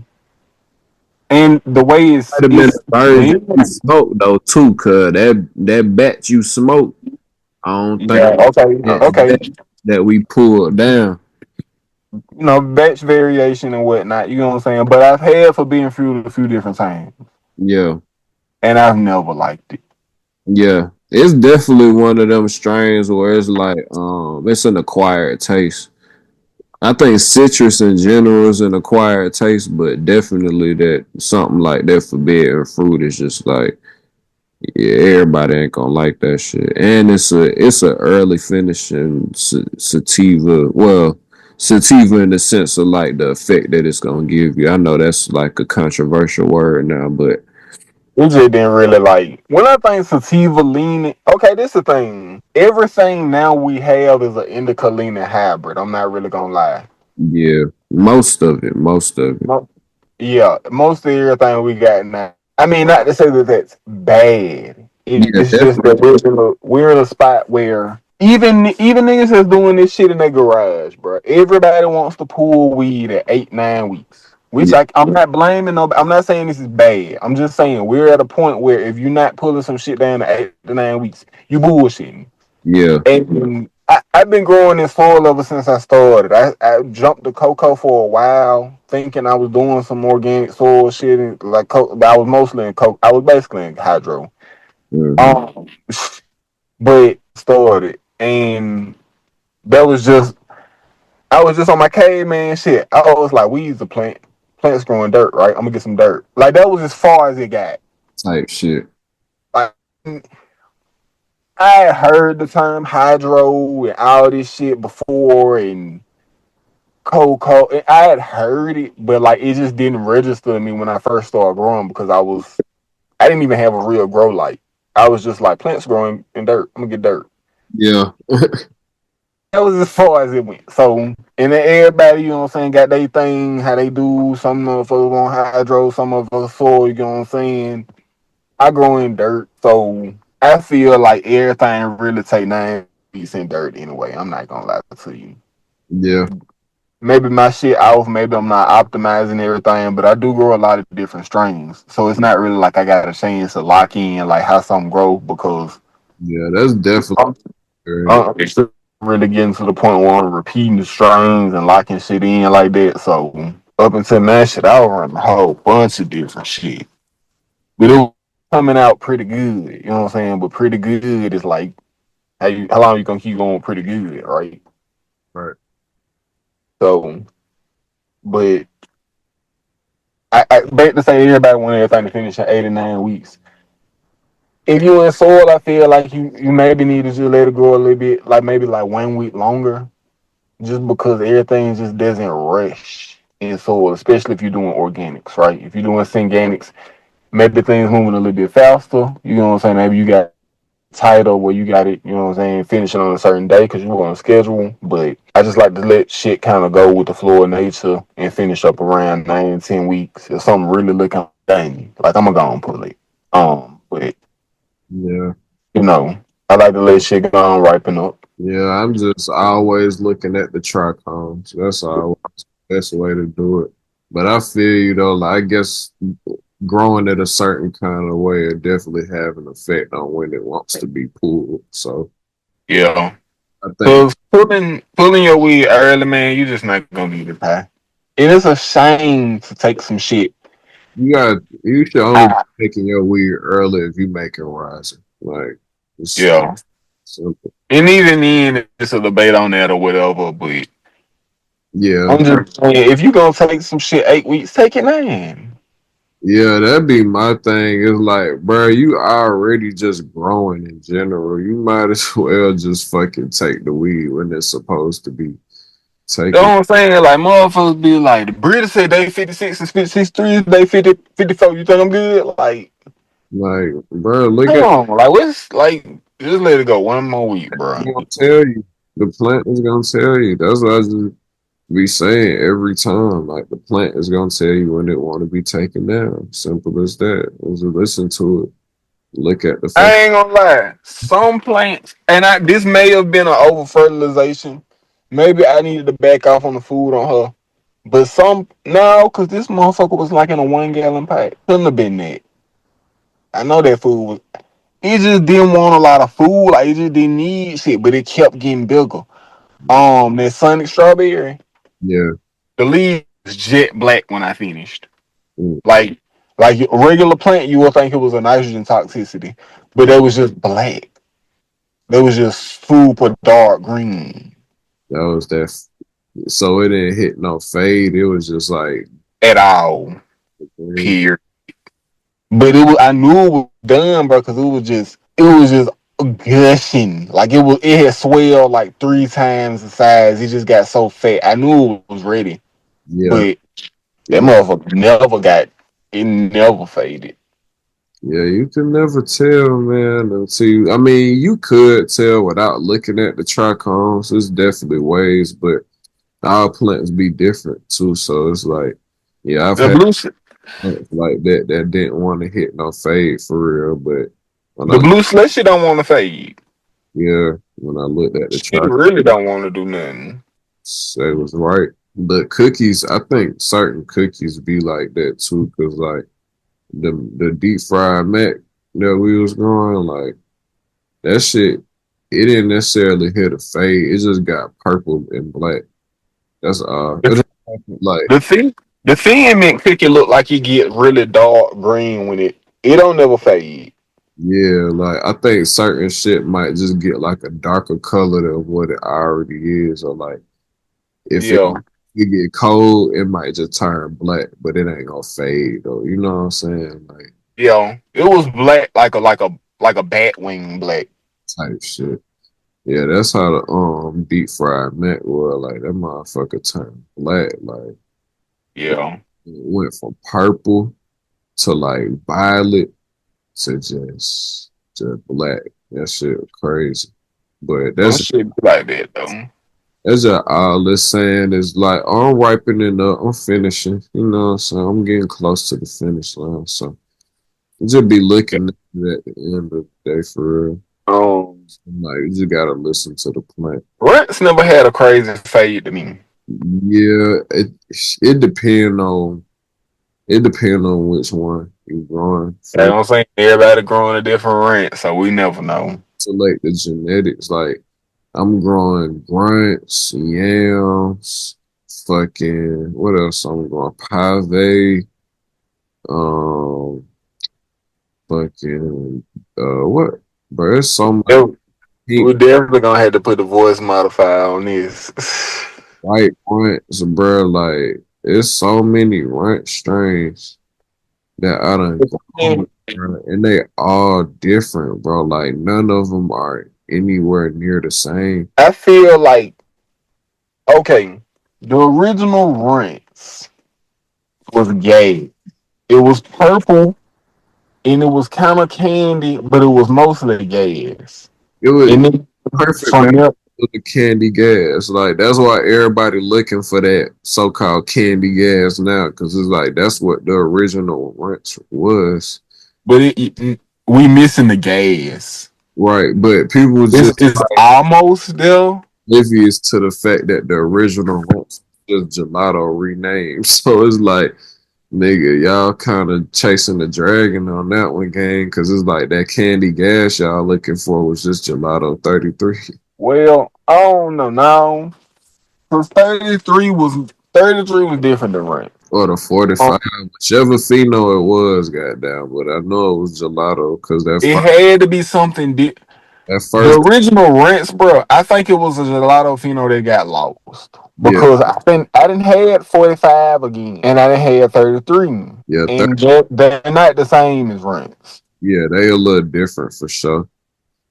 And the way might have been it's a version you blended, smoke though too, cause that batch you smoke, I don't think yeah, okay, it's okay. that we pulled down. Batch variation and whatnot. You know what I'm saying? But I've had for being fruit a few different times, Yeah, and I've never liked it. yeah. It's definitely one of them strains where it's like it's an acquired taste. I think citrus in general is an acquired taste, but definitely that something like that forbidden fruit is just like yeah, everybody ain't gonna like that shit. And it's a early finishing sativa. Well, sativa in the sense of like the effect that it's gonna give you. I know that's like a controversial word now, but We just didn't really like. When I think sativa leaning, okay, this is the thing. Everything now we have is an indica leaning hybrid. I'm not really gonna lie. yeah, most of it. Yeah, most of everything we got now. I mean, not to say that that's bad. Yeah, It's just definitely. that we're in a spot where even niggas that's doing this shit in their garage, bro. Everybody wants to pull weed at 8 9 weeks. Which Yeah, I'm not blaming no. I'm not saying this is bad. I'm just saying we're at a point where if you're not pulling some shit down to 8 to 9 weeks, you bullshitting. yeah, And I've been growing this soil ever since I started. I jumped the cocoa for a while, thinking I was doing some organic soil shit. And like I was mostly in cocoa. I was basically in hydro. hmm Um, but started, and that was just I was just on my caveman shit. I was like, we use a plant. Plants growing dirt, right? I'm gonna get some dirt. Like that was as far as it got. type shit. Like I had heard the term hydro and all this shit before, and cocoa. I had heard it, but like it just didn't register to me when I first started growing because I didn't even have a real grow light. I was just like plants growing in dirt. I'm gonna get dirt. Yeah, That was as far as it went. So and then everybody, you know what I'm saying, got their thing, how they do. Some of us on hydro, some of us soil. You know what I'm saying. I grow in dirt, so I feel like everything really take 9 weeks in dirt anyway. I'm not gonna lie to you. yeah, Maybe my shit off, maybe I'm not optimizing everything, but I do grow a lot of different strains. So it's not really like I got a chance to lock in like how something grow because yeah. That's definitely I'm, great. I'm still really getting to the point where I'm repeating the strains and locking shit in like that. So up until that shit, I was running a whole bunch of different shit. But it was coming out pretty good, you know what I'm saying? But pretty good is like how long you gonna keep going pretty good, right? Right. So but I back to say everybody want everything to finish in 8 to 9 weeks. If you in soil, I feel like you maybe need to just let it grow a little bit, like maybe like 1 week longer, just because everything just doesn't rush. in soil, especially if you're doing organics, right? If you're doing synganics, maybe things moving a little bit faster. You know what I'm saying? Maybe you got title where you got it, you know what I'm saying, finishing on a certain day because you were on a schedule. But I just like to let shit kind of go with the flow of nature and finish up around 9 to 10 weeks. If something really looking dang, like I'm gonna go and pull it. But Yeah. you know, I like to let shit go and ripen up. Yeah, I'm just always looking at the trichomes. That's always the best way to do it. But I feel you though, like I guess growing it a certain kind of way it definitely have an effect on when it wants to be pulled. So Yeah. I think Cause pulling your weed early, man, you just not gonna get it high. It is a shame to take some shit. you should only be Ah, taking your weed early if you make it rising. Like it's yeah. simple. And even then, it's a debate on that or whatever. But Yeah. I'm just saying, if you gonna take some shit 8 weeks, take it now. Yeah, that'd be my thing. It's like, bro, you already just growing in general. You might as well just fucking take the weed when it's supposed to be You know taken. what I'm saying? Like motherfuckers be like, the British say they 56 and 56 threes, they 50, 54. You think I'm good? Like, Like, bro, look come at on. Like, what's like, just let it go one more week, bro. it's gonna tell you. The plant is gonna tell you. That's what I just be saying every time. Like the plant is gonna tell you when it want to be taken down. Simple as that. Just listen to it. Look at the I fuck. ain't gonna lie. Some plants, and this may have been an over fertilization. Maybe I needed to back off on the food on her. But some, no, because this motherfucker was like in a 1 gallon pack. Couldn't have been that. I know that food was. It just didn't want a lot of food. Like, it just didn't need shit, but it kept getting bigger. That Sonic strawberry, Yeah. the leaves was jet black when I finished. Mm, Like, like a regular plant, you would think it was a nitrogen toxicity, but mm. it was just black. They was just super dark green That was that. So it didn't hit no fade. It was just like, at all. mm, Period. But it was. I knew it was done, bro, because it was just gushing. Like it had swelled like 3 times the size. It just got so fat. I knew it was ready, yeah. but that motherfucker never got. It never faded. Yeah, you can never tell, man, until I mean, you could tell without looking at the trichomes. There's definitely ways, but our plants be different too. So it's like, yeah, I've The had blue, plants like that that didn't want to hit no fade for real. But when the I, blue slushy don't want to fade. yeah, when I looked at the It trichomes, really don't want to do nothing. it was right. The cookies, I think certain cookies be like that too, cause like the deep fried mac that we was growing, like. That shit, it didn't necessarily hit a fade. It just got purple and black. That's all. The, Like, the thing, the thing make cookie look like it get really dark green when it don't never fade. yeah, like I think certain shit might just get like a darker color than what it already is, or like if Yeah, it get cold, it might just turn black, but it ain't gonna fade though. You know what I'm saying? Like yeah. It was black like a bat wing black. type shit. Yeah, that's how the deep fried mac was. Like that motherfucker turned black. Like Yeah, it went from purple to like violet to just black. That shit was crazy. But some shit be like that though. that's just all it's saying is like I'm ripening up, I'm finishing, you know, so I'm getting close to the finish line. So just be looking at it at the end of the day for real. Like you just gotta listen to the plant. Rents never had a crazy fade to me. Yeah, it depend on which one you growing You know for what I'm saying? Everybody growing a different rent, so we never know. select the genetics. Like I'm growing grunts, yams, fucking what else I'm growing? Pave, um, fucking what? Bro, there's so much Yeah, we pink definitely gonna have to put the voice modifier on this. white grunts, bro. Like there's so many runt strains that I done grown, bro, and they all different, bro. Like none of them are anywhere near the same. I feel like okay, the original rents. was gay. It was purple and it was kind of candy, but it was mostly gas. It was And then perfect from balance there, with the candy gas. Like that's why everybody looking for that so-called candy gas now, because it's like that's what the original ranch was. but we missing the gas. Right. But people was It's just it's almost there. oblivious to the fact that the original ranch was just gelato renamed. So it's like, nigga, y'all kind of chasing the dragon on that one, gang, because it's like that candy gas y'all looking for was just gelato 33 Well, I don't know now. Cause 33 was different than ranch. or the Um, 45, whichever pheno it was, goddamn. But I know it was gelato because it had to be something. that The first, original Rents, bro, I think it was a gelato fino that got lost yeah, because I didn't had 45 again, and I didn't had 33, yeah, and they're not the same as Rents. yeah, they a little different for sure.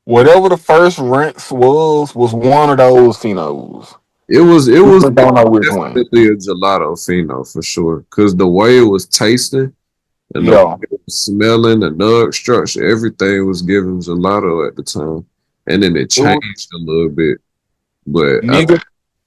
Whatever the first Rents was one of those finos. It We was just don't know which one. definitely a gelato pheno for sure because the way it was tasting. And the way Yeah, it was smelling, the nug structure, everything was giving gelato at the time. And then it it was changed a little bit. But nigga.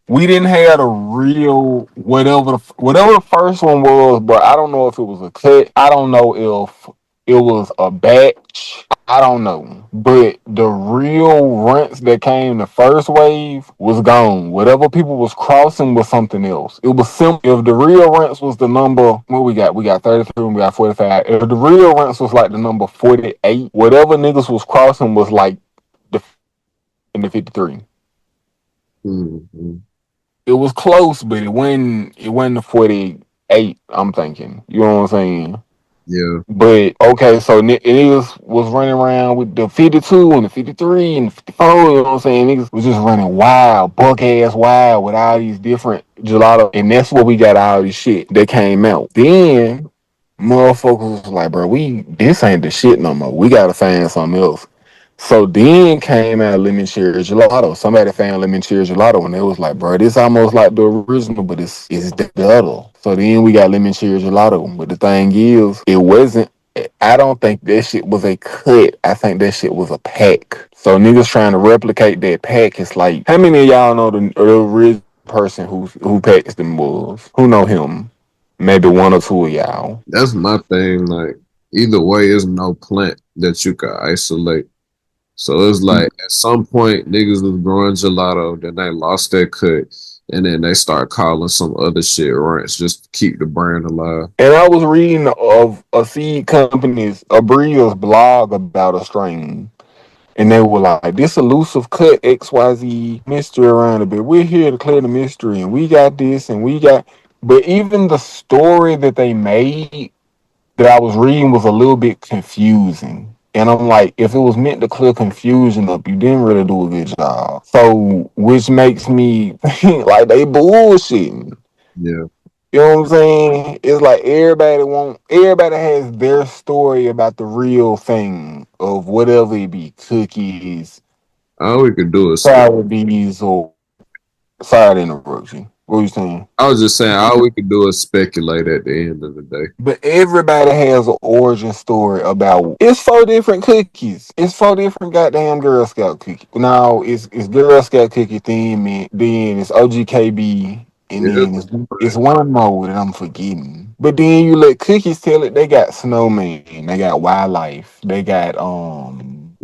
We didn't have a real whatever the first one was, but I don't know if it was a cut. I don't know if it was a batch. I don't know. But the real rents that came the first wave was gone. Whatever people was crossing was something else. It was simple. If the real rents was the number, what we got 33 and we got 45. If the real rents was like the number 48, whatever niggas was crossing was like the in the 53. mhm, It was close, but it wasn't the 48. I'm thinking, you know what I'm saying. yeah, But okay, so niggas was running around with the 52 and the 53 and the 54. You know what I'm saying? Niggas was just running wild, buck ass wild with all these different gelato, and that's what we got all this shit that came out. Then motherfuckers was like, bro, we this ain't the shit no more. We gotta find something else. So then came out lemon cherry gelato. Somebody found lemon cherry gelato and it was like, bro, this almost like the original, but it's better. So then we got lemon cherry gelato. But the thing is, it wasn't. I don't think that shit was a cut. I think that shit was a pack. So niggas trying to replicate that pack. It's like, how many of y'all know the original person who packs them was? Who know him? Maybe one or two of y'all. that's my thing. Like, either way, there's no plant that you can isolate. So it's like at some point, niggas was growing gelato, then they lost their cut, and then they start calling some other shit ranch just to keep the brand alive. And I was reading of a seed company's Abria's blog about a strain. And they were like, this elusive cut XYZ mystery around a bit. We're here to clear the mystery and we got this and we got but even the story that they made that I was reading was a little bit confusing. And I'm like, if it was meant to clear confusion up, you didn't really do a good job. So which makes me think like they bullshitting. Yeah, You know what I'm saying? It's like everybody has their story about the real thing of whatever it be, cookies, all we could do is sour bees, or sorry to interrupt you. What you saying? I was just saying, all we could do is speculate at the end of the day. But everybody has an origin story about it's four different cookies. It's four different goddamn Girl Scout cookies. Now it's Girl Scout cookie theme, and then it's OGKB, and Yeah, then it's one more that I'm forgetting. But then you let cookies tell it they got snowman, they got wildlife, they got goddamn.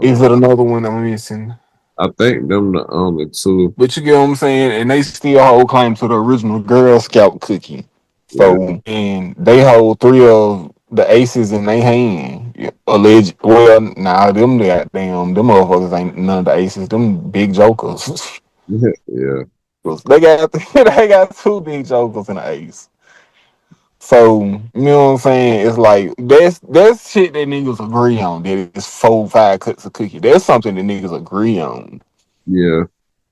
is it another one I'm missing? I think them the only two. But you get what I'm saying? And they still hold claim to the original Girl Scout cookie. Yeah, So, and they hold three of the aces in their hand. Yeah, alleged. Well, nah, them motherfuckers ain't none of the aces. Them big jokers. yeah. they got they got two big jokers and an ace. So, you know what I'm saying? It's like that's shit that niggas agree on. That it's 4, 5 cuts of cookie. That's something that niggas agree on. Yeah,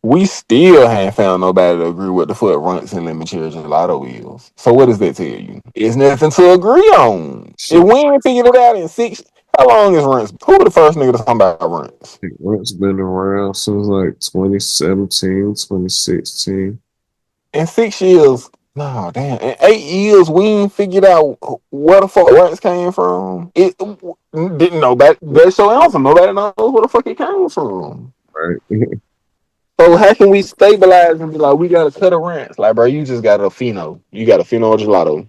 We still haven't found nobody to agree with the foot runts and lemon cherry gelato is. So what does that tell you? It's nothing to agree on. If shit. we ain't figured it out in six, how long is runts? Who the first nigga to talk about runts? It's been around since like 2017, 2016. In 6 years, Nah, damn. In 8 years, we ain't figured out where the fuck rats came from. It didn't know that. That show answer. Nobody knows where the fuck it came from. Right? So how can we stabilize and be like, we gotta cut a rants? Like, bro, you just got a pheno. You got a pheno gelato.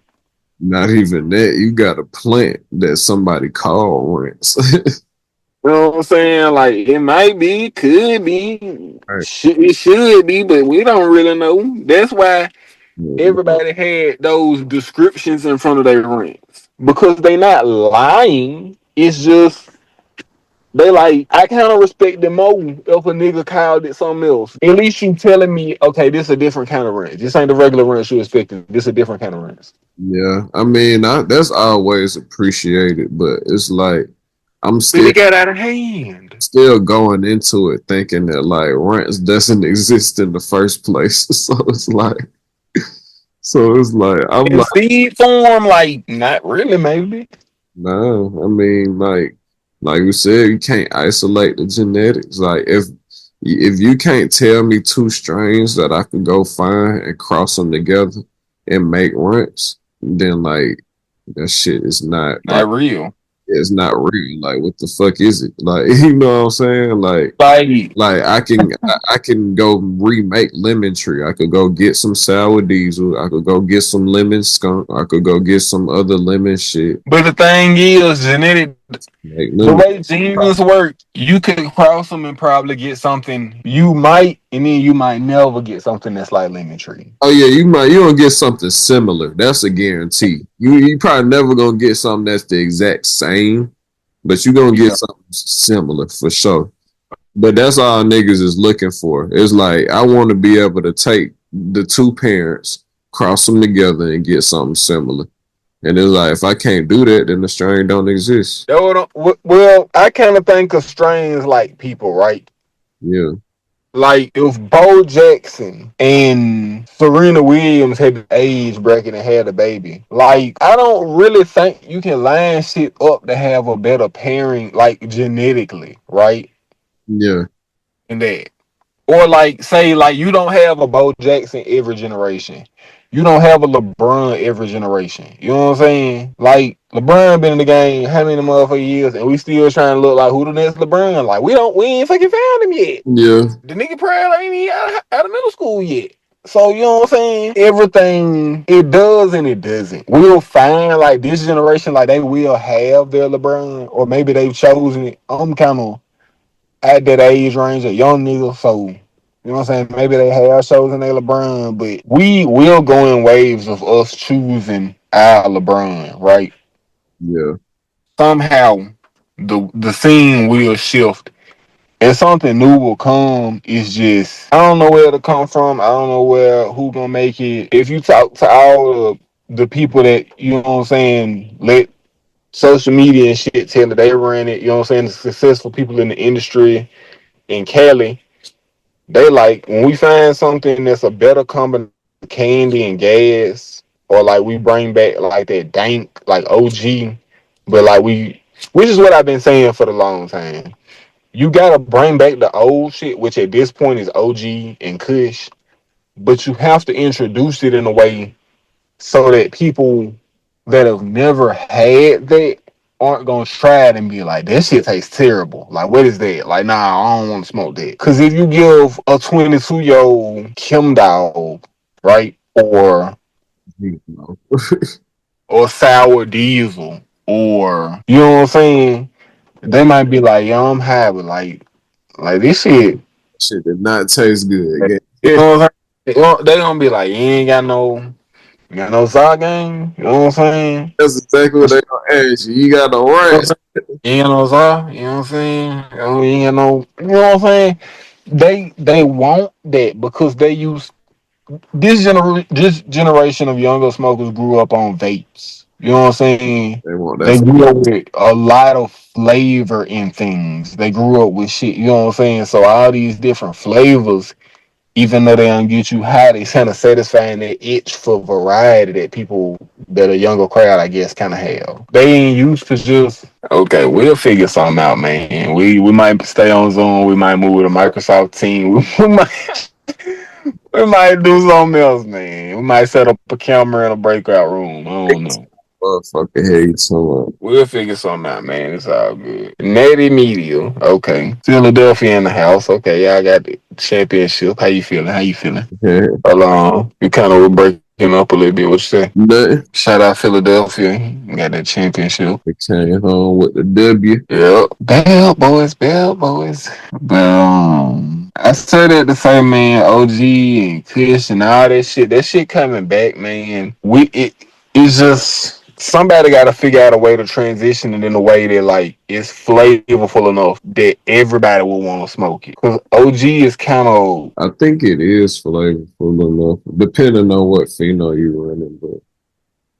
Not even that. You got a plant that somebody called rents. You know what I'm saying? Like, it might be, could be, Right. it should be, but we don't really know. That's why Yeah. everybody had those descriptions in front of their rants because they not lying. It's just they like I kind of respect them more if a nigga called it something else. At least you telling me, okay, this a different kind of rant. This ain't the regular rant you expecting. This a different kind of rant. Yeah. I mean, that's always appreciated, but it's like I'm But still it got out of hand. still going into it thinking that like rents doesn't exist in the first place. So it's like I'm In like, seed form, like not really, maybe. no, I mean like you said, you can't isolate the genetics. Like if you can't tell me two strains that I could go find and cross them together and make rents, then like that shit is not like Not real. it's not real. Like what the fuck is it? Like you know what I'm saying? Like Like I can go remake lemon tree. I could go get some sour diesel. I could go get some lemon skunk. I could go get some other lemon shit. but the thing is, genetic, Make the lemon. way genes work, you could cross them and probably get something you might, and then you might never get something that's like lemon tree. Oh yeah, you gonna get something similar. That's a guarantee. You probably never gonna get something that's the exact same, but you gonna get Yeah. something similar for sure. But that's all niggas is looking for. It's like I want to be able to take the two parents, cross them together, and get something similar. And it's like if I can't do that, then the strain don't exist. Well, I kind of think of strains like people, right? Yeah, Like if Bo Jackson and Serena Williams had the age bracket and had a baby, like I don't really think you can line shit up to have a better pairing, like genetically, right? yeah, In that. Or like say like you don't have a Bo Jackson every generation. You don't have a LeBron every generation. You know what I'm saying? Like LeBron been in the game how many motherfucking years and we still trying to look like who the next LeBron. Like we ain't fucking found him yet. yeah, The nigga probably ain't even out of middle school yet. So you know what I'm saying? Everything it does and it doesn't. We'll find like this generation, like they will have their LeBron, or maybe they've chosen it. I'm kind of at that age range, a young nigga, so you know what I'm saying? Maybe they have chosen their LeBron, but we will go in waves of us choosing our LeBron, right? yeah. Somehow the scene will shift and something new will come. It's just I don't know where to come from. I don't know where who gonna make it. If you talk to all the people that you know what I'm saying, let social media and shit tell that they ran it. You know what I'm saying? The successful people in the industry in Cali, they like when we find something that's a better combination of candy and gas, or like we bring back like that dank like OG, but like which is what I've been saying for the long time. You gotta bring back the old shit, which at this point is OG and Kush, but you have to introduce it in a way so that people that have never had that aren't gonna try it and be like, that shit tastes terrible. Like, what is that? Like, nah, I don't want to smoke that. Because if you give a 22-year-old Kim Dog, right, You know. or Sour Diesel, or you know what I'm saying, they might be like, yo, I'm high, but like this shit. Shit did not taste good. You know what I'm saying? They gonna be like, you got no side game. You know what I'm saying? That's exactly what they gonna ask you. You got no ranch. You ain't got no side. You know what I'm saying? You ain't got no. You know what I'm saying? They want that because they use this generation of younger smokers grew up on vapes. You know what I'm saying? They want that. They grew up with a lot of flavor in things. They grew up with shit. You know what I'm saying? So all these different flavors, even though they don't get you high, they kind of satisfying that itch for variety that people that a younger crowd, I guess, kind of have. They ain't used to just okay. We'll figure something out, man. We might stay on Zoom. We might move with a Microsoft team. We might We might do something else, man. We might set up a camera in a breakout room. I don't know. Motherfucker hate someone. We'll figure something out, man. It's all good. Natty Media. Okay. Philadelphia in the house. Okay, y'all got the championship. How you feeling? How you feeling? Yeah. Hold on. You kind of were breaking up a little bit. What you say? Nothing. Shout out Philadelphia. You got that championship. They came home with the W. Yep. Bell boys, bell boys. But I said that the same man, OG and Kush and all that shit. That shit coming back, man. It's just somebody got to figure out a way to transition it in a way that like it's flavorful enough that everybody will want to smoke it. Cause OG is kind of I think it is flavorful enough, depending on what pheno you running. But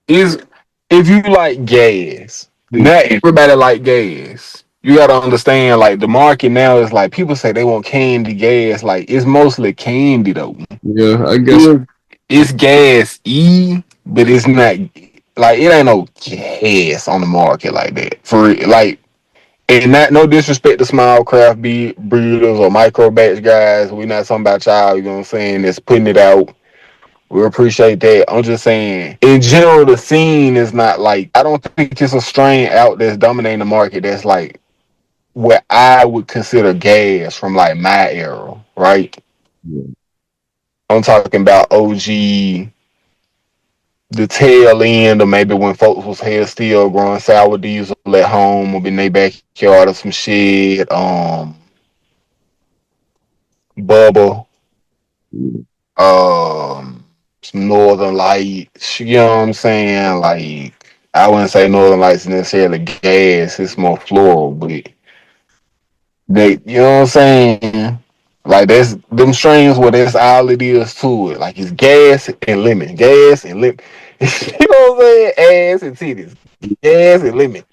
is if you like gas, yeah, not everybody like gas. You gotta understand, like the market now is like people say they want candy gas, like it's mostly candy though. yeah, I guess It- It's gas but it's not like it ain't no gas on the market like that for like. And not no disrespect to small craft breeders or micro batch guys. We're not talking about y'all. You know what I'm saying? That's putting it out. We appreciate that. I'm just saying, in general, the scene is not like I don't think it's a strain out that's dominating the market. That's like what I would consider gas from like my era, right? yeah, I'm talking about OG, the tail end, or maybe when folks was here still growing sour diesel at home or in their backyard or some shit. Bubba, yeah. um, some Northern Lights. You know what I'm saying? Like I wouldn't say Northern Lights necessarily gas. It's more floral, but they, you know what I'm saying? Like that's them strains where that's all it is to it. Like it's gas and lemon, gas and lemon. You know what I'm saying? Ass and titties, gas and lemon.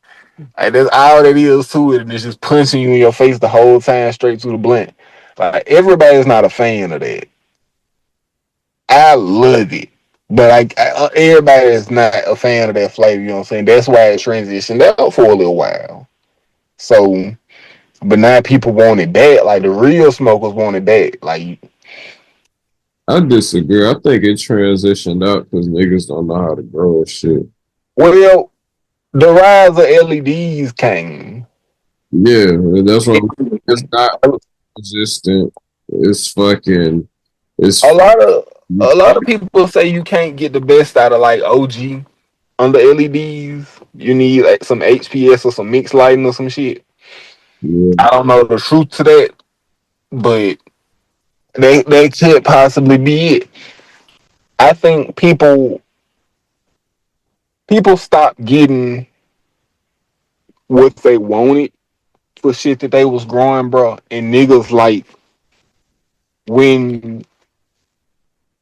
Like that's all that is to it, and it's just punching you in your face the whole time straight to the blunt. Like everybody's not a fan of that. I love it. But everybody is not a fan of that flavor, you know what I'm saying? That's why it transitioned out for a little while. So, but now people want it back. Like the real smokers want it back. Like, I disagree. I think it transitioned out because niggas don't know how to grow shit. well, the rise of LEDs came. Yeah, that's what it's not resistant. It's fucking. A It's lot of a lot of people say you can't get the best out of like OG under LEDs. You need like some HPS or some mixed lighting or some shit. yeah. I don't know the truth to that, but they could possibly be it. I think people stop getting what they wanted for shit that they was growing, bro. And niggas like when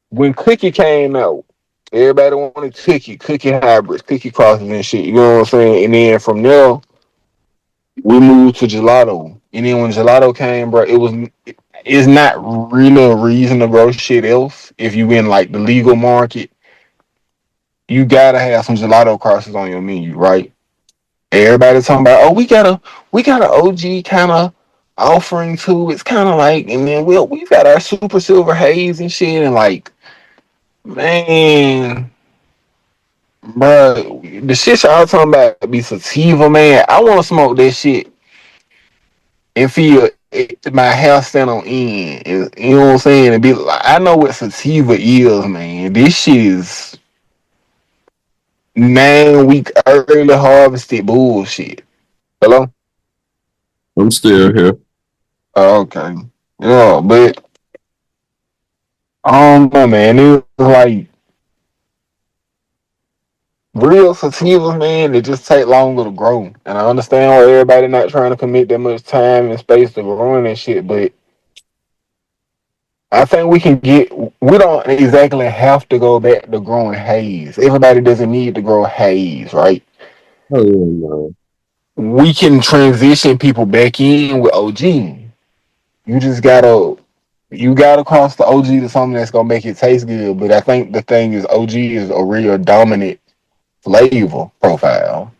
when Cookie came out, everybody wanted Cookie hybrids, Cookie crosses and shit. You know what I'm saying? And then from there, we moved to gelato. And then when gelato came, bro, it's not really a reason to grow shit else if you in like the legal market. You gotta have some gelato crosses on your menu, right? Everybody talking about, oh, we got a OG kind of offering too. It's kind of like, and then we got our super silver haze and shit, and like, man, bro, the shit y'all talking about be sativa, man. I want to smoke that shit and feel my hair stand on end. You know what I'm saying? And be like, I know what sativa is, man. This shit is 9 week early harvested bullshit. Hello? I'm still here. Oh, okay. Yeah, but I don't know, man. It was like real sativas, man. They just take longer to grow, and I understand why everybody not trying to commit that much time and space to growing and shit. But I think we can get. We don't exactly have to go back to growing haze. Everybody doesn't need to grow haze, right? Oh no. We can transition people back in with OG. You just gotta. You gotta cross the OG to something that's gonna make it taste good. But I think the thing is, OG is a real dominant flavor profile.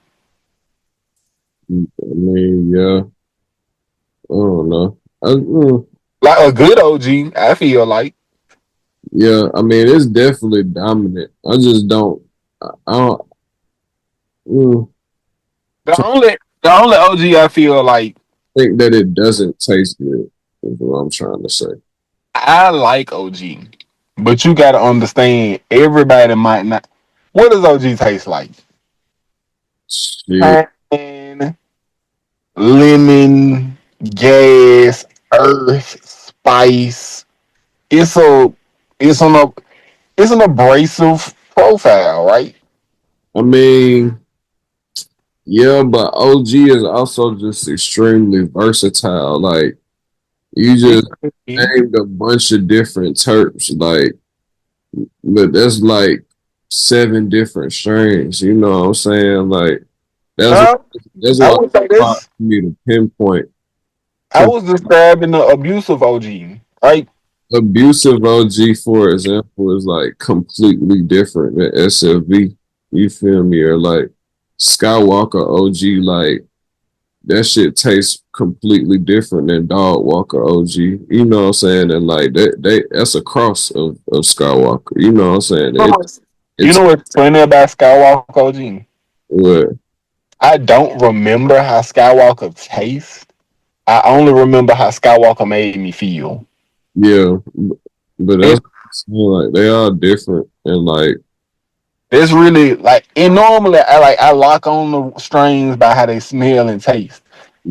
I mean, yeah. I don't know. Like a good OG, I feel like. Yeah, I mean it's definitely dominant. I just don't. I don't. Mm, The only OG I feel like think that it doesn't taste good. Is what I'm trying to say. I like OG, but you gotta understand everybody might not. What does OG taste like? Shit. Pine, lemon, gas, earth, spice. It's a it's an it's an abrasive profile, right? I mean, yeah, but OG is also just extremely versatile. Like you It just could be. named a bunch of different terps, like, but that's like seven different strains. You know what I'm saying? Like that's Uh, that's I why would say it's hard this. for me to pinpoint. I Because was describing the abusive OG, right? abusive OG, for example, is like completely different than SFV. You feel me? Or like Skywalker OG, like that shit tastes completely different than Dog Walker OG. You know what I'm saying? And like that's a cross of Skywalker. You know what I'm saying? You It's know what's funny about Skywalker OG? what I don't remember how Skywalker tastes. I only remember how Skywalker made me feel. yeah, but that's And like they are different and like it's really like and normally I lock on the strains by how they smell and taste.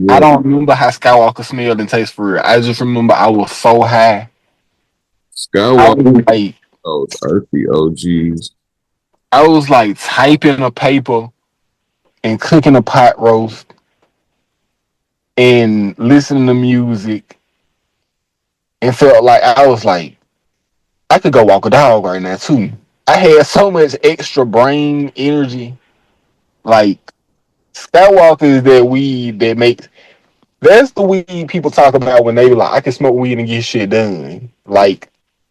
I yeah, don't remember how Skywalker smelled and tastes for real. I just remember I was so high. I Skywalker was like those earthy OGs. I was like typing a paper and cooking a pot roast and listening to music and felt like I was like I could go walk a dog right now too. I had so much extra brain energy. Like Skywalker is that weed that makes that's the weed people talk about when they be like, I can smoke weed and get shit done. Like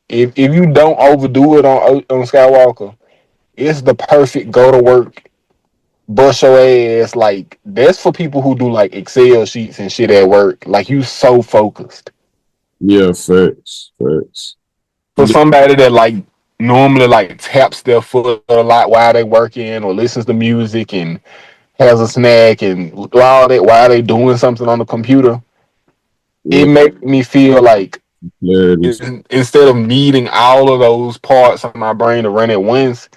if you don't overdo it on Skywalker, it's the perfect go to work, bust your ass. Like that's for people who do like Excel sheets and shit at work. Like you so focused. Yeah, facts, facts. For somebody that like normally like taps their foot a lot while they working or listens to music and has a snack and all that while they doing something on the computer, it Yeah, makes me feel like clarities. instead of needing all of those parts of my brain to run at once,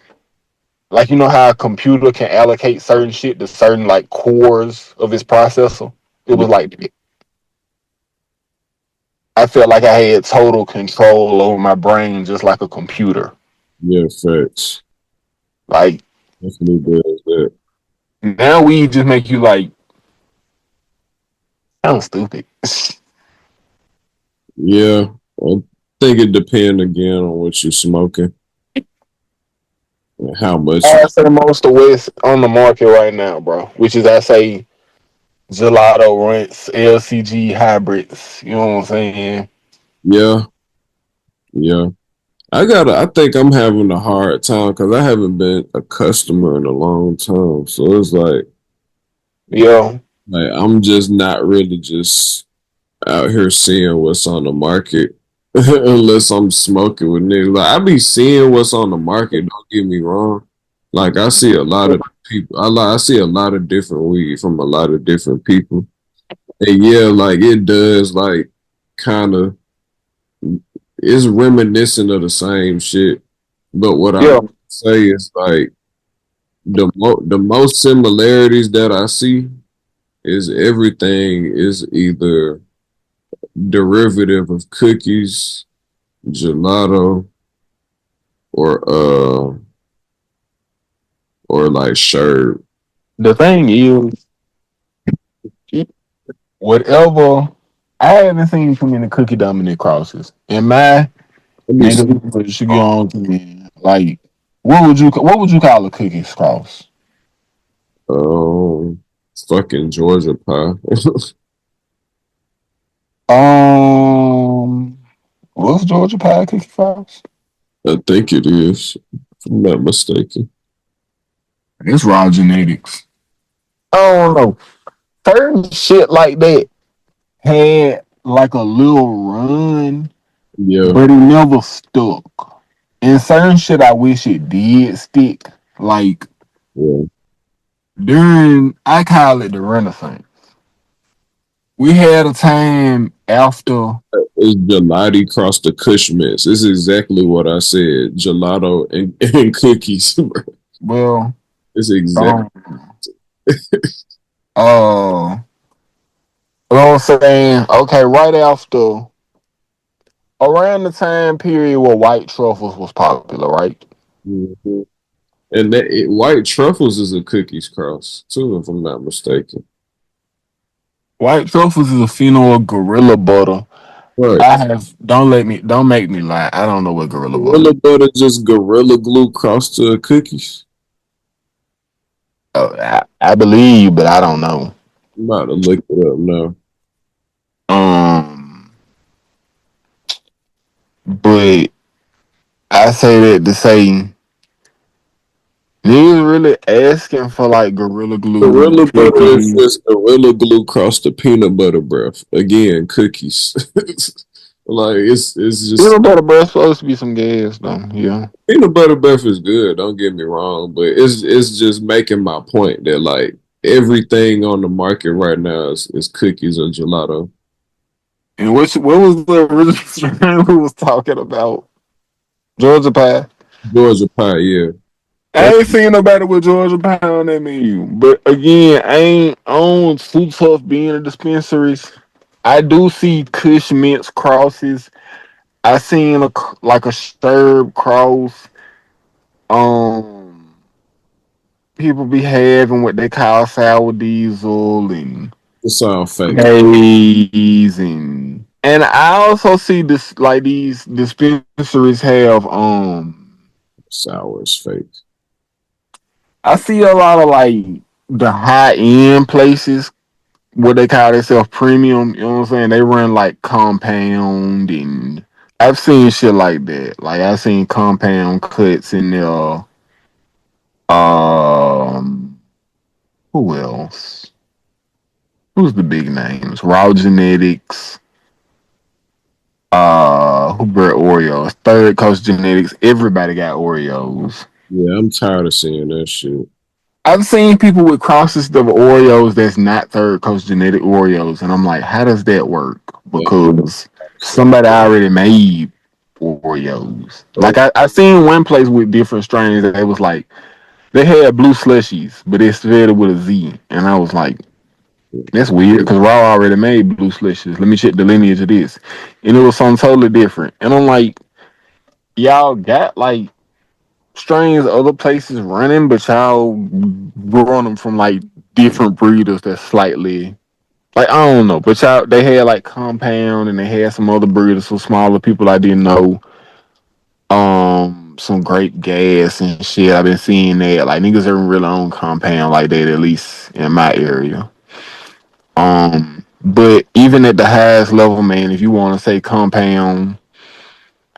like you know how a computer can allocate certain shit to certain like cores of its processor. It was like I felt like I had total control over my brain, just like a computer. Yeah, facts. Like Definitely does that. now we just make you like sound stupid. Yeah, I think it depends again on what you're smoking and how much. I say the most of what's on the market right now, bro. Which is I say gelato rinse, LCG hybrids. You know what I'm saying? Yeah, yeah. I think I'm having a hard time because I haven't been a customer in a long time. So it's Yeah, like I'm just not really just out here seeing what's on the market unless I'm smoking with niggas. Like I be seeing what's on the market. Don't get me wrong. Like I see a lot of people. I see a lot of different weed from a lot of different people. And yeah, like it does like kind of it's reminiscent of the same shit. But what I yeah. would say is like the most similarities that I see is everything is either derivative of cookies, gelato, or or like sherbet. The thing is, whatever. I haven't seen too many cookie dominant crosses. In my Let me see. nigga, should go on to like, what would you call a cookie cross? Um, fucking Georgia pie. Um, what's Georgia pie cookie cross? I think it is, if I'm not mistaken. It's raw genetics. I don't know. Certain shit like that had like a little run, Yeah, but it never stuck. in certain shit, I wish it did stick. Like Yeah. during, I call it the Renaissance. We had a time after, It's gelati crossed the Kush mix. This is exactly what I said. Gelato and cookies, bro. well, It's exact. um, uh, you know what I'm saying? Okay, right after, around the time period where white truffles was popular, right? Mhm. And white truffles is a cookies cross too, if I'm not mistaken. White truffles is a pheno of gorilla butter. Right. I have, don't make me lie. I don't know what gorilla butter Gorilla is. butter just gorilla glue crossed to cookies. I believe you, but I don't know. I'm about to look it up now. Um, but I say that to say niggas really asking for like gorilla glue Gorilla butter is cookies. just gorilla glue crossed to peanut butter breath. Again, cookies. Like it's just Peanut butter bread supposed to be some gas though. Yeah. peanut butter breath is good. Don't get me wrong, but it's just making my point that like everything on the market right now is cookies or gelato. And what was the original strain we was talking about? Georgia pie. Georgia pie, yeah. I That's ain't seen nobody with Georgia pie on that menu. But again, I ain't on too tough being in dispensaries. I do see Kush Mints crosses. I seen like a Sherb cross. Um, People be having what they call sour diesel and the sound fake. haze and I also see this like these dispensaries have Sour is fake. I see a lot of like the high end places what they call themselves premium, you know what I'm saying? They run like compound and I've seen shit like that. Like I've seen compound cuts in there. Um who else? Who's the big names? Raw Genetics. Who bred Oreos? Third Coast Genetics. Everybody got Oreos. Yeah, I'm tired of seeing that shit. I've seen people with crosses of Oreos that's not Third Coast Genetic Oreos, and I'm like, how does that work? Yeah, Because so somebody already made Oreos. Like I seen one place with different strains that they was like they had blue slushies, but they spelled it with a Z, and I was like, that's weird because Raw already made blue slushies. Let me check the lineage of this, and it was something totally different. And I'm like, y'all got like strains other places running, but y'all growing them from like different breeders that's slightly like I don't know, but y'all they had like compound and they had some other breeders for smaller people I didn't know. Some grape gas and shit. I've been seeing that like niggas are really on compound like that at least in my area. But even at the highest level, man, if you want to say compound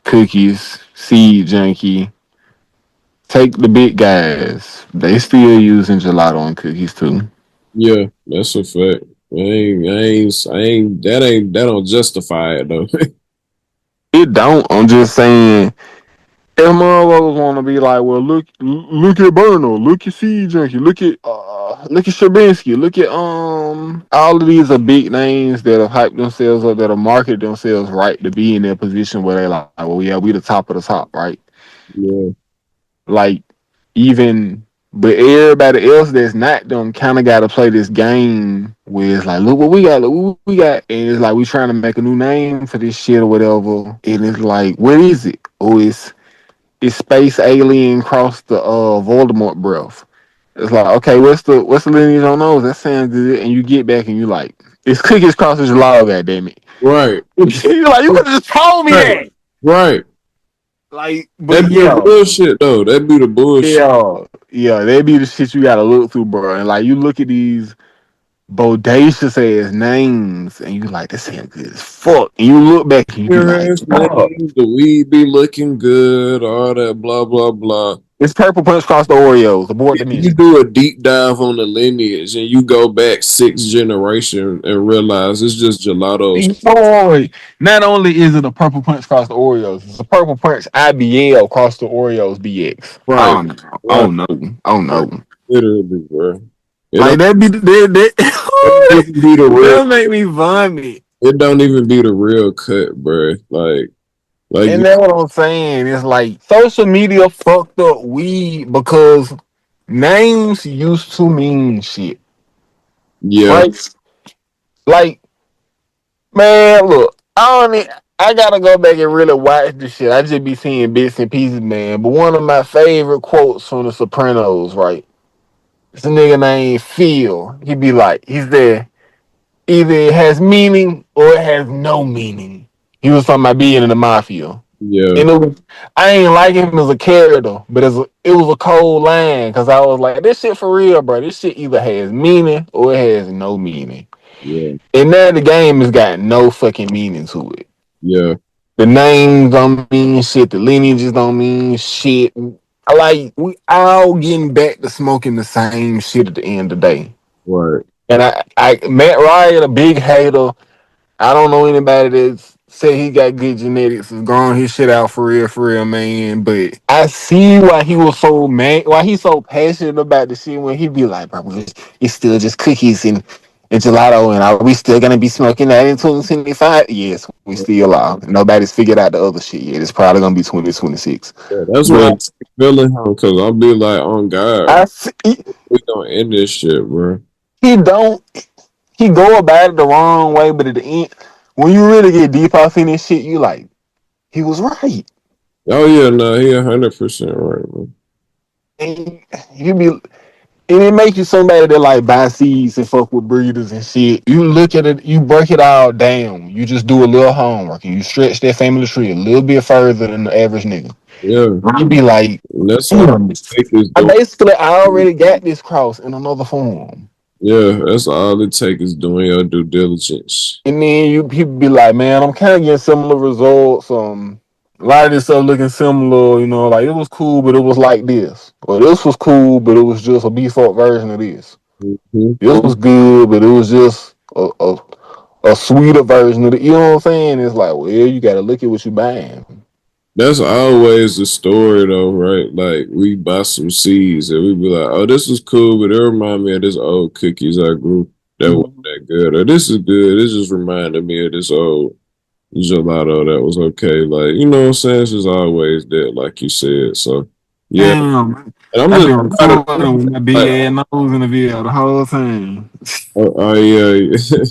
cookies, seed junkie, take the big guys. They still using gelato and cookies too. yeah, that's a fact. That don't justify it though. It don't. I'm just saying. If motherfuckers want to be like, well, look at Burno, look at Seed Junkie, look at Shabinsky, look at all of these are big names that have hyped themselves up, that have marketed themselves right to be in their position where they like, well, yeah, we the top of the top, right? Yeah, Like even but everybody else that's not them kind of got to play this game where it's like, look what we got, look what we got, and it's like we trying to make a new name for this shit or whatever, and it's like, what is it? Oh, it's space alien cross the Voldemort breath. It's like, okay, what's the lineage on those? That sounds good, and you get back and you like, it's cookies crosses law, goddamn it. right, You're like, you could have just told me right, that. right. Like, but That be the yeah, bullshit though. That be the bullshit. yeah, they be the shit you gotta look through, bro. And like you look at these. bodacious ass names, and you like this ain't good as fuck. And you look back and you be Your like, ass fuck. name, the weed be looking good, all that blah blah blah. It's Purple Punch across the Oreos. Abort the You mission. do a deep dive on the lineage and you go back 6 generations and realize it's just gelatos. Boy, not only is it a Purple Punch across the Oreos, it's a Purple Punch IBL across the Oreos BX. Right, I don't know. I right, don't know. I don't right. know. Literally, bro. It don't, Like that be it don't that, even be the real. that make me vomit. It don't even be the real cut, bro. Like And you, that's what I'm saying. It's like social media fucked up weed because names used to mean shit. yeah, Right? Like, man, look, I gotta go back and really watch this shit. I just be seeing bits and pieces, man. But one of my favorite quotes from The Sopranos, right? It's a nigga named Phil. He be like, he's there. Either it has meaning or it has no meaning. He was talking about being in the mafia. yeah, And I ain't like him as a character, but it was a cold line because I was like, this shit for real, bro. This shit either has meaning or it has no meaning. yeah, And now the game has got no fucking meaning to it. yeah. The names don't mean shit. The lineages don't mean shit. I like we all getting back to smoking the same shit at the end of the day. Right. And Matt Ryan, a big hater. I don't know anybody that's said he got good genetics, is growing his shit out for real, man. But I see why he was so mad, why he's so passionate about the shit when he be like, bro, it's still just cookies and gelato, and are we still gonna be smoking that in 2025? Yes, we still are. Nobody's figured out the other shit yet. It's probably gonna be 2026. Yeah, that's why I But be feeling him because I'll be like, on God, I see, we gonna end this shit, bro. he don't he go about it the wrong way, but at the end, when you really get deep off in this shit, you like, he was right. Oh yeah, no, he 100% right, man. And you be and it makes you somebody that like buy seeds and fuck with breeders and shit. You look at it, you break it all down. You just do a little homework and you stretch that family tree a little bit further than the average nigga. Yeah, You be like, and that's all damn, it is I doing. basically I already got this cross in another form. Yeah, that's all it takes is doing your due diligence. And then you people be like, man, I'm kind of getting similar results. A lot of this stuff looking similar, you know, like it was cool, but it was like this. Or this was cool, but it was just a default version of this. Hmm. This was good, but it was just a sweeter version of it. You know what I'm saying? It's like, well, you got to look at what you buying. That's always the story, though, right? Like we buy some seeds and we be like, "Oh, this is cool," but it remind me of this old cookies I grew that wasn't Mhm. that good, or this is good. This just reminded me of this old gelato that was okay. Like you know what I'm saying? It's just always that, like you said. So yeah, Damn, and I'm I've just been proud recording with my big like, ass nose in the video the whole time. yeah,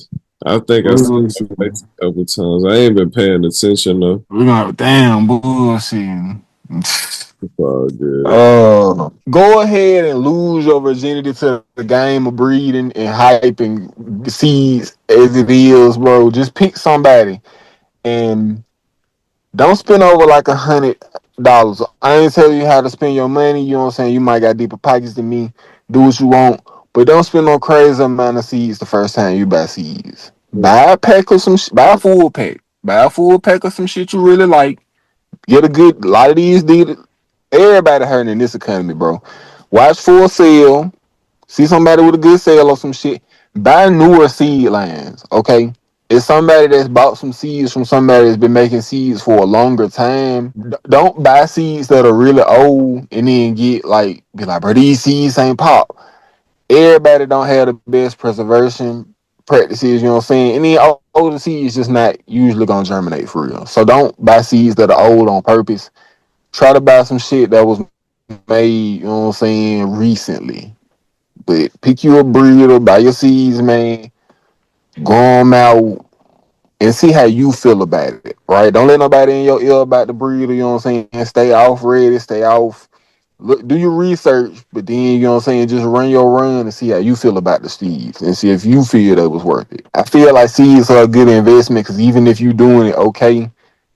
I think I said that Bullshit. place a couple times. I ain't been paying attention though. We're gonna damn bullshit. It's all good. Go ahead and lose your virginity to the game of breeding and hype and seeds as it is, bro. Just pick somebody and don't spend over like $100. I ain't tell you how to spend your money. You know what I'm saying? You might got deeper pockets than me. Do what you want, but don't spend no crazy amount of seeds the first time you buy seeds. Buy a pack of buy a full pack. Buy a full pack of some shit you really like. Get a good. A lot of these everybody hurting in this economy, bro. Watch for a sale. See somebody with a good sale or some shit. Buy newer seed lines, okay? It's somebody that's bought some seeds from somebody that's been making seeds for a longer time. Don't buy seeds that are really old and then be like, bro, these seeds ain't pop. Everybody don't have the best preservation practices, you know what I'm saying? And then older seeds just not usually gonna germinate for real. So don't buy seeds that are old on purpose. Try to buy some shit that was made, you know what I'm saying, recently. But pick you a breeder, buy your seeds, man. Grow them out and see how you feel about it, right? Don't let nobody in your ear about the breeder, you know what I'm saying? Stay off Reddit, stay off. Look, do your research, but then, you know what I'm saying, just run your run and see how you feel about the seeds and see if you feel that was worth it. I feel like seeds are a good investment because even if you doing it okay,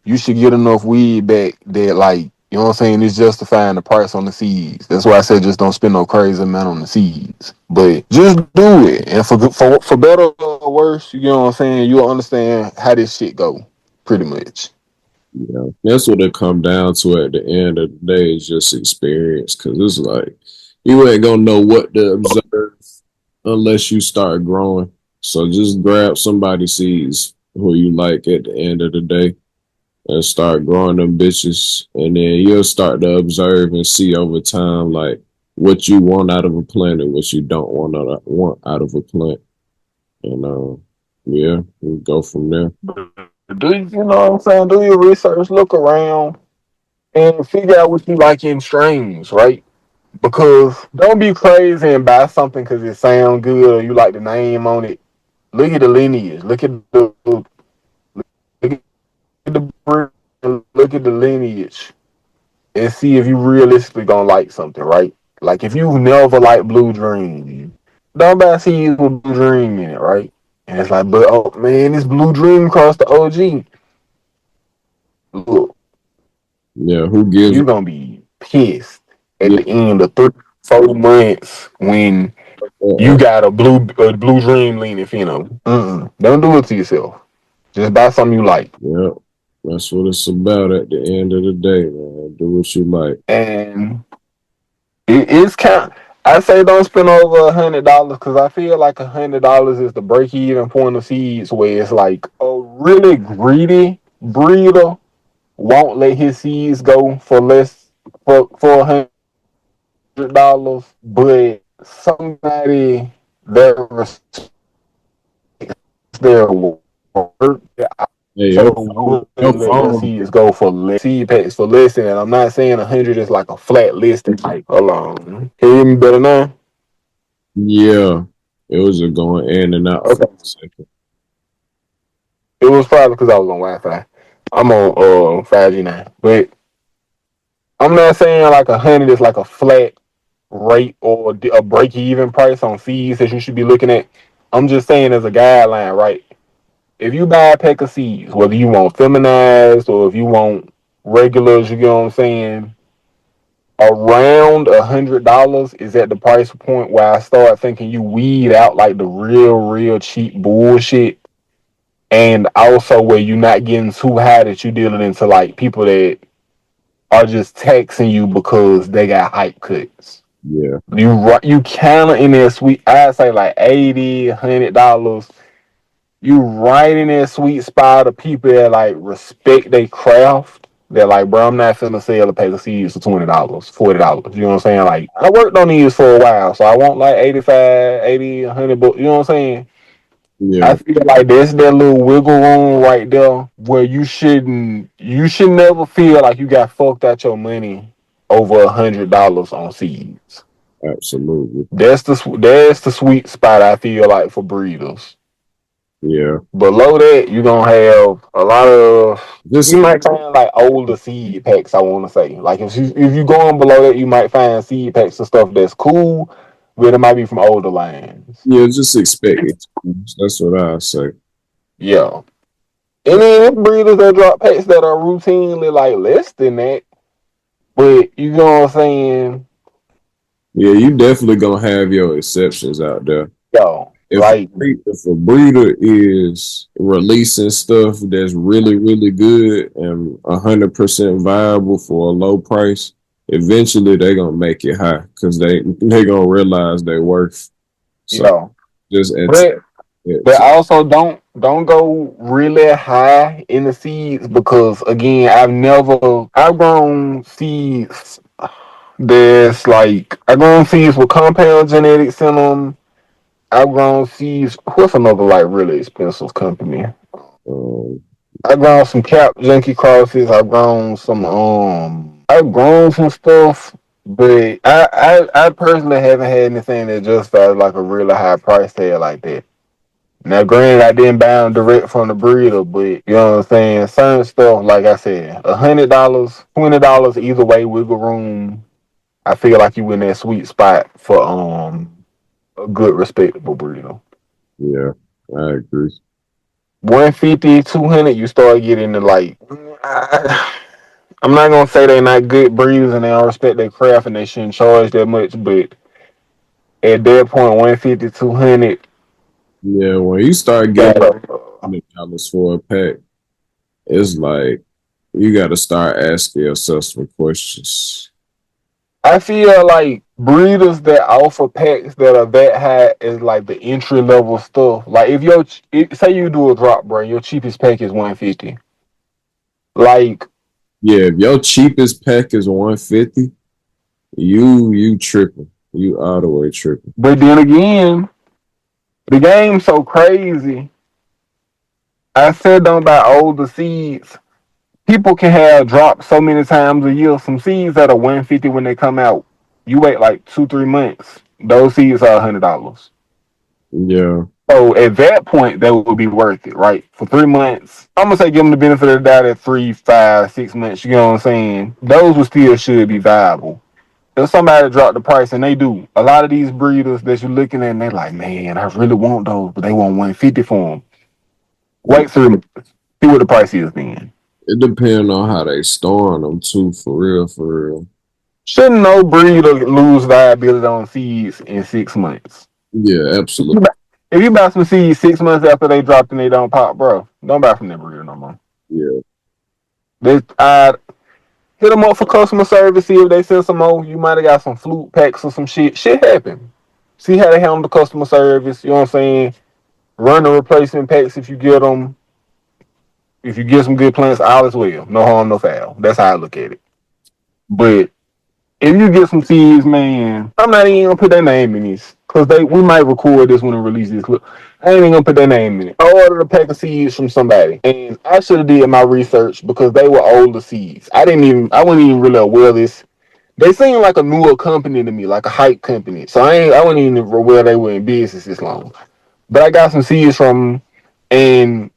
you should get enough weed back that, like, You know what I'm saying? It's justifying the price on the seeds. That's why I said just don't spend no crazy amount on the seeds. But just do it. And for better or worse, you know what I'm saying, you'll understand how this shit go. Pretty much. Yeah, that's what it come down to at the end of the day is just experience. Cause it's like you ain't gonna know what to observe unless you start growing. So just grab somebody seeds who you like at the end of the day and start growing them bitches, and then you'll start to observe and see over time like what you want out of a plant and what you don't want out of a plant, and yeah, we go from there. You know what I'm saying? Do your research, look around, and figure out what you like in strains, right? Because don't be crazy and buy something because it sounds good or you like the name on it. Look at the lineage. Look at the lineage and see if you realistically gonna like something, right? Like if you've never liked Blue Dream, don't buy seeds with Blue Dream in it, right? And it's like, but oh man, this Blue Dream across the OG. Look, Yeah, who gives you're gonna be pissed at the end of 3 4 months when you a got a blue dream leaning phenom. Don't do it to yourself. Just buy something you like. yeah, that's what it's about at the end of the day, man. Do what you like. And it's kind. I say don't spend over $100 because I feel like $100 is the break even point of seeds where it's like a really greedy breeder won't let his seeds go for less for $100, but somebody that respects their work Hey, so would your let their phone, seeds go for less seed packs for less than that. I'm not saying 100 is like a flat list and like alone. Can you hear me better now? yeah, it was a going in and out for Okay. a second. It was probably because I was on Wi-Fi. I'm on 5G now, but I'm not saying like 100 is like a flat rate or a break-even price on seeds that you should be looking at. I'm just saying as a guideline, right? If you buy a pack of seeds, whether you want feminized or if you want regulars, you know what I'm saying, around $100 is at the price point where I start thinking you weed out like the real cheap bullshit, and also where you're not getting too high that you dealing into like people that are just texting you because they got hype cuts. Yeah, You kind of in that sweet. I say like 80, $100. You right in that sweet spot of people that like respect their craft. They're like, bro, I'm not finna sell a pack of seeds for $20, $40. You know what I'm saying? Like, I worked on these for a while, so I want like 85, 80, 100 bucks. You know what I'm saying? I yeah, feel like there's that little wiggle room right there where you should never feel like you got fucked out your money over $100 on seeds. absolutely. That's the sweet spot I feel like for breeders. Yeah, Below that, you're gonna have a lot of you just might find like older seed packs. I want to say, like if you going below that, you might find seed packs and stuff that's cool, but it might be from older lines. yeah, just expect it. That's what I say. Yeah, and then if breeders that drop packs that are routinely like less than that, but you know what I'm saying? Yeah, you definitely gonna have your exceptions out there. Yo, If like if a breeder is releasing stuff that's really good and 100% viable for a low price, eventually they're gonna make it high because they gonna realize their worth. So yo, just at but it. but also don't go really high in the seeds because again, I've grown seeds that's like I've grown seeds with compound genetics in them. I've grown seeds. What's another like really expensive company? Um, I've grown some cap junkie crosses. I've grown some stuff, but I personally haven't had anything that just felt like a really high price tag like that. Now, granted, I didn't buy them direct from the breeder, but you know what I'm saying. Certain stuff, like I said, $100, $20, either way, wiggle room. I feel like you in that sweet spot for a good, respectable breeder. yeah, I agree. 150, 200, you start getting to like I'm not gonna say they're not good breeders and they don't respect their craft and they shouldn't charge that much, but at that point, 150, 200, Yeah, when you start getting gotta, $100 for a pack, it's like you got to start asking yourself some questions. I feel like breeders that offer packs that are that high is like the entry level stuff. Like say you do a drop, bro, your cheapest pack is 150. Like, Yeah, if your cheapest pack is 150, you tripping. You all the way tripping. but then again, the game's so crazy. I said don't buy older seeds. People can have dropped so many times a year. Some seeds that are 150 when they come out. You wait like 2, 3 months. Those seeds are $100. Yeah, So at that point, that would be worth it, right? For 3 months, I'm gonna say give them the benefit of the doubt at 3, 5, 6 months. You know what I'm saying? Those would still should be viable. If somebody drop the price, and they do, a lot of these breeders that you're looking at, and they're like, man, I really want those, but they want 150 for them. Wait 3 months, see what the price is then. it depends on how they storing them too. For real, for real. Shouldn't no breeder lose viability on seeds in 6 months? Yeah, If you absolutely. buy, if you buy some seeds 6 months after they dropped and they don't pop, bro, don't buy from that breeder no more. Yeah, I hit them up for customer service, see if they send some more. You might have got some flute packs or some shit. Shit happen. See how they handle the customer service. You know what I'm saying? Run the replacement packs if you get them. If you get some good plants, all is well. No harm, no foul. That's how I look at it. But if you get some seeds, man, I'm not even gonna put their name in this because we might record this one and release this. Look, I ain't even gonna put their name in it. I ordered a pack of seeds from somebody, and I should have did my research because they were older seeds. I wasn't even really aware of this. They seem like a newer company to me, like a hype company. So I wasn't even aware they were in business this long. But I got some seeds from them, and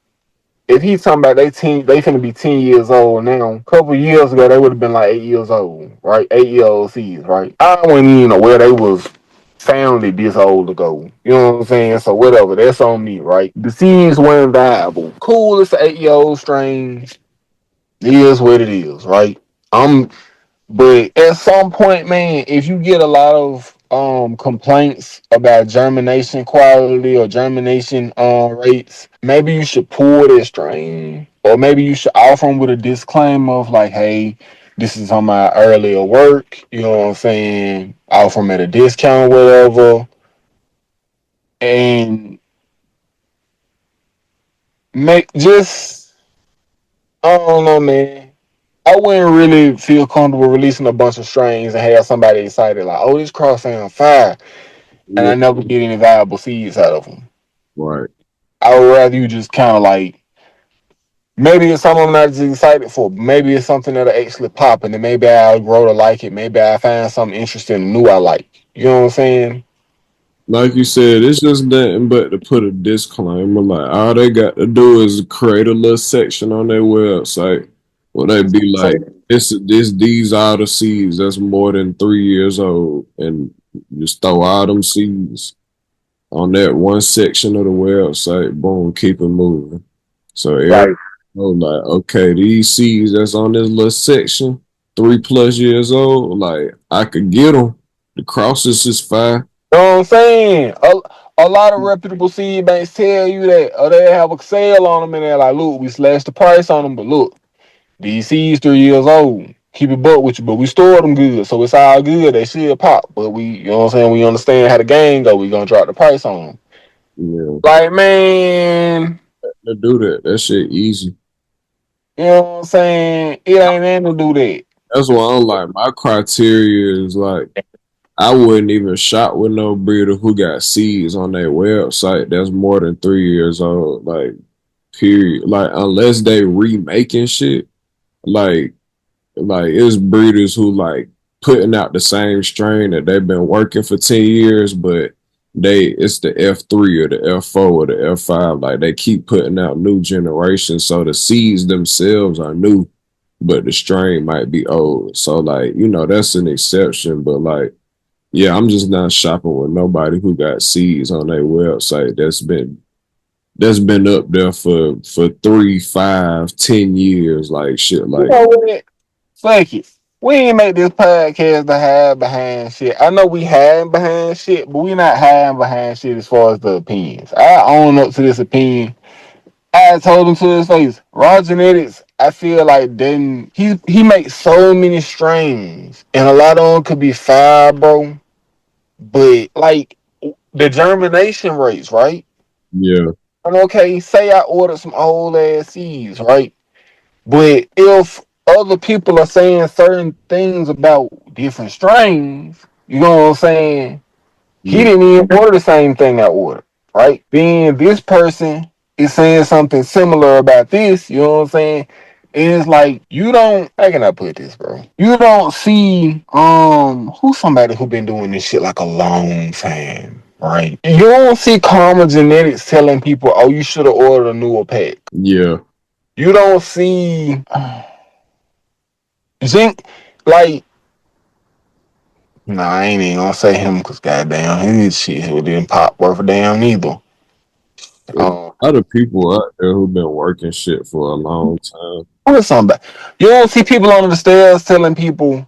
if he's talking about they finna be 10 years old now. A couple years ago, they would have been like 8 years old, right? 8 year old seeds, right? I wasn't even aware they was founded this old ago. You know what I'm saying? So whatever, that's on me, right? The seeds weren't viable. Cool, it's an 8 year old strain. It is what it is, right? I'm But at some point, man, if you get a lot of complaints about germination quality or germination rates, maybe you should pull that strain, or maybe you should offer them with a disclaimer of like, "Hey, this is on my earlier work." You know what I'm saying? Offer them at a discount, whatever, and make just I don't know, man. I wouldn't really feel comfortable releasing a bunch of strains and have somebody excited like, "Oh, this cross sound fire," and yeah, I never get any viable seeds out of them. right. I would rather you just kind of like maybe it's something I'm not just excited for. But maybe it's something that'll actually pop, and then maybe I'll grow to like it. Maybe I find something interesting and new I like. You know what I'm saying? Like you said, it's just nothing but to put a disclaimer. Like all they got to do is create a little section on their website where they be So like, these are the seeds that's more than 3 years old," and just throw all them seeds on that one section of the website. Boom, keep it moving. So everybody like, know, like, okay, these seeds that's on this little section, 3+ years old, like I could get them. The crosses is fine. you know what I'm saying? A lot of reputable seed banks tell you that, or they have a sale on them, and they're like, "Look, we slashed the price on them, but look, these seeds 3 years old. Keep it buck with you, but we stored them good, so it's all good. They should pop, but you know what I'm saying? We understand how the game go. We gonna drop the price on them. Yeah, Like, man, to do that. That shit easy. you know what I'm saying? It ain't nothing to do that. That's why I'm like, my criteria is like, I wouldn't even shop with no breeder who got seeds on their website that's more than 3 years old. Like, period. Like, unless they remaking shit, like, it's breeders who like putting out the same strain that they've been working for 10 years, but it's the F3 or the F4 or the F5. Like they keep putting out new generations, so the seeds themselves are new, but the strain might be old. So like that's an exception, but like yeah, I'm just not shopping with nobody who got seeds on their website that's been up there for 3, 5, 10 years, like shit, You like know what? Fuck it. We ain't make this podcast to hide behind shit. I know we hiding behind shit, but we not hiding behind shit as far as the opinions. I own up to this opinion. I told him to his face, raw genetics. I feel like then he makes so many strains, and a lot of them could be fire, bro. But like the germination rates, right? Yeah, And okay, say I ordered some old ass seeds, right? But if other people are saying certain things about different strains, you know what I'm saying? He yeah, didn't even order the same thing I ordered, right? Then this person is saying something similar about this, you know what I'm saying? And it's like you don't how can I put this, bro? You don't see who's somebody who been doing this shit like a long time, right? You don't see Karma Genetics telling people, oh, you should have ordered a newer pack. yeah. You don't see Zinc like nah, I ain't even gonna say him because goddamn his shit didn't pop worth a damn neither. There's Um, a lot of people out there who've been working shit for a long time. What is something? You don't see people on the stairs telling people,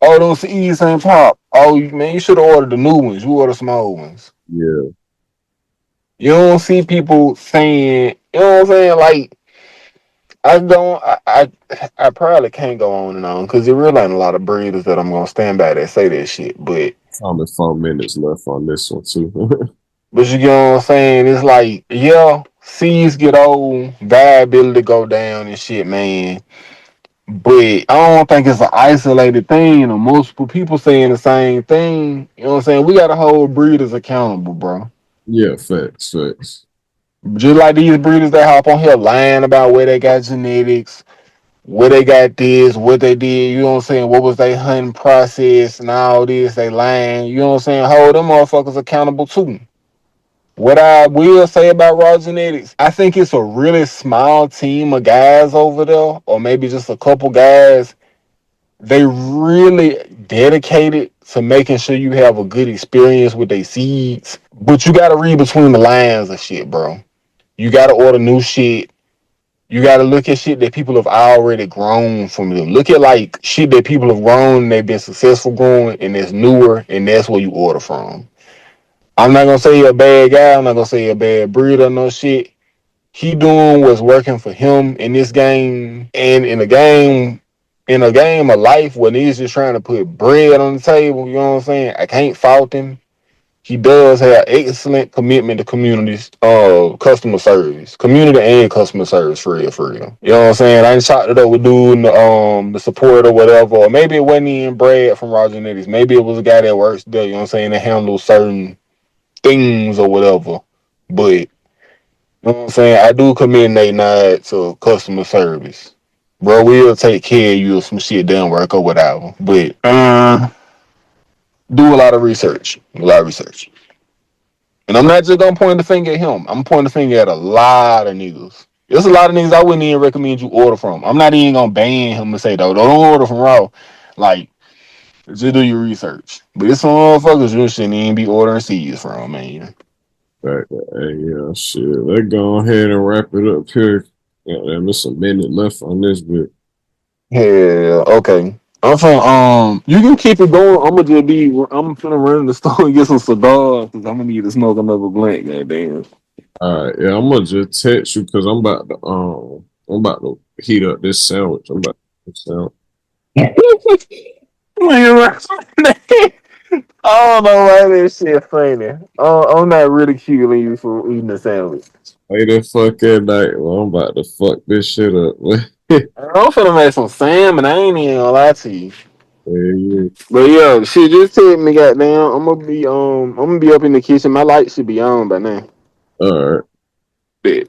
"Oh, don't see E's ain't pop. Oh, man, you should have ordered the new ones. You ordered some old ones." Yeah, You don't see people saying, you know what I'm saying? Like I don't, I probably can't go on and on because there really ain't a lot of breeders that I'm gonna stand by that say that shit. it's only 4 minutes left on this one too. But you get what I'm saying? It's like, yeah, seeds get old, viability go down and shit, man. But I don't think it's an isolated thing or multiple people saying the same thing. You know what I'm saying? We gotta hold breeders accountable, bro. Yeah, facts, facts. Just like these breeders that hop on here lying about where they got genetics, where they got this, what they did, you know what I'm saying? What was they hunting process and all this, they lying, you know what I'm saying? Hold them motherfuckers accountable too. What I will say about raw genetics, I think it's a really small team of guys over there, or maybe just a couple guys. They really dedicated to making sure you have a good experience with their seeds. But you gotta read between the lines of shit, bro. You gotta order new shit. You gotta look at shit that people have already grown from them. Look at like shit that people have grown and they've been successful growing and it's newer and that's where you order from. I'm not gonna say you're a bad guy, I'm not gonna say you're a bad breeder, no shit. He doing what's working for him in this game and in a game of life when he's just trying to put bread on the table, you know what I'm saying? I can't fault him. He does have excellent commitment to communities, customer service, community and customer service for real, for real. You know what I'm saying? I ain't shot it up with dude, the support or whatever, or maybe it wasn't even Brad from Roger Nitties. Maybe it was a guy that works there. You know what I'm saying? That handles certain things or whatever. But you know what I'm saying? I do commend Nate Nod to customer service. Bro, we'll take care of you if some shit doesn't work or whatever. But do a lot of research. A lot of research. And I'm not just gonna point the finger at him. I'm pointing the finger at a lot of niggas. There's a lot of niggas I wouldn't even recommend you order from. I'm not even gonna ban him and say, though, don't order from Raw. Like, just do your research. But it's some motherfuckers you shouldn't even be ordering seeds from, man. Fact, hey, yeah, shit. Let's go ahead and wrap it up here. Yeah, there's a minute left on this bit. Yeah, okay. I'm from you can keep it going. I'm finna run in the store and get some cigars because I'm gonna need to smoke another blunt, goddamn. All right, yeah, I'm gonna just text you because I'm about to heat up this sandwich. I'm about to sandwich. I don't know why this shit funny. I'm not ridiculing you for eating a sandwich. Late the fuck at night. Well, I'm about to fuck this shit up. Yeah, I'm finna make some salmon. I ain't even gonna lie to you. yeah. But yeah, shit, just tell me, goddamn. I'm gonna be up in the kitchen. My light should be on by now. All right. Bet.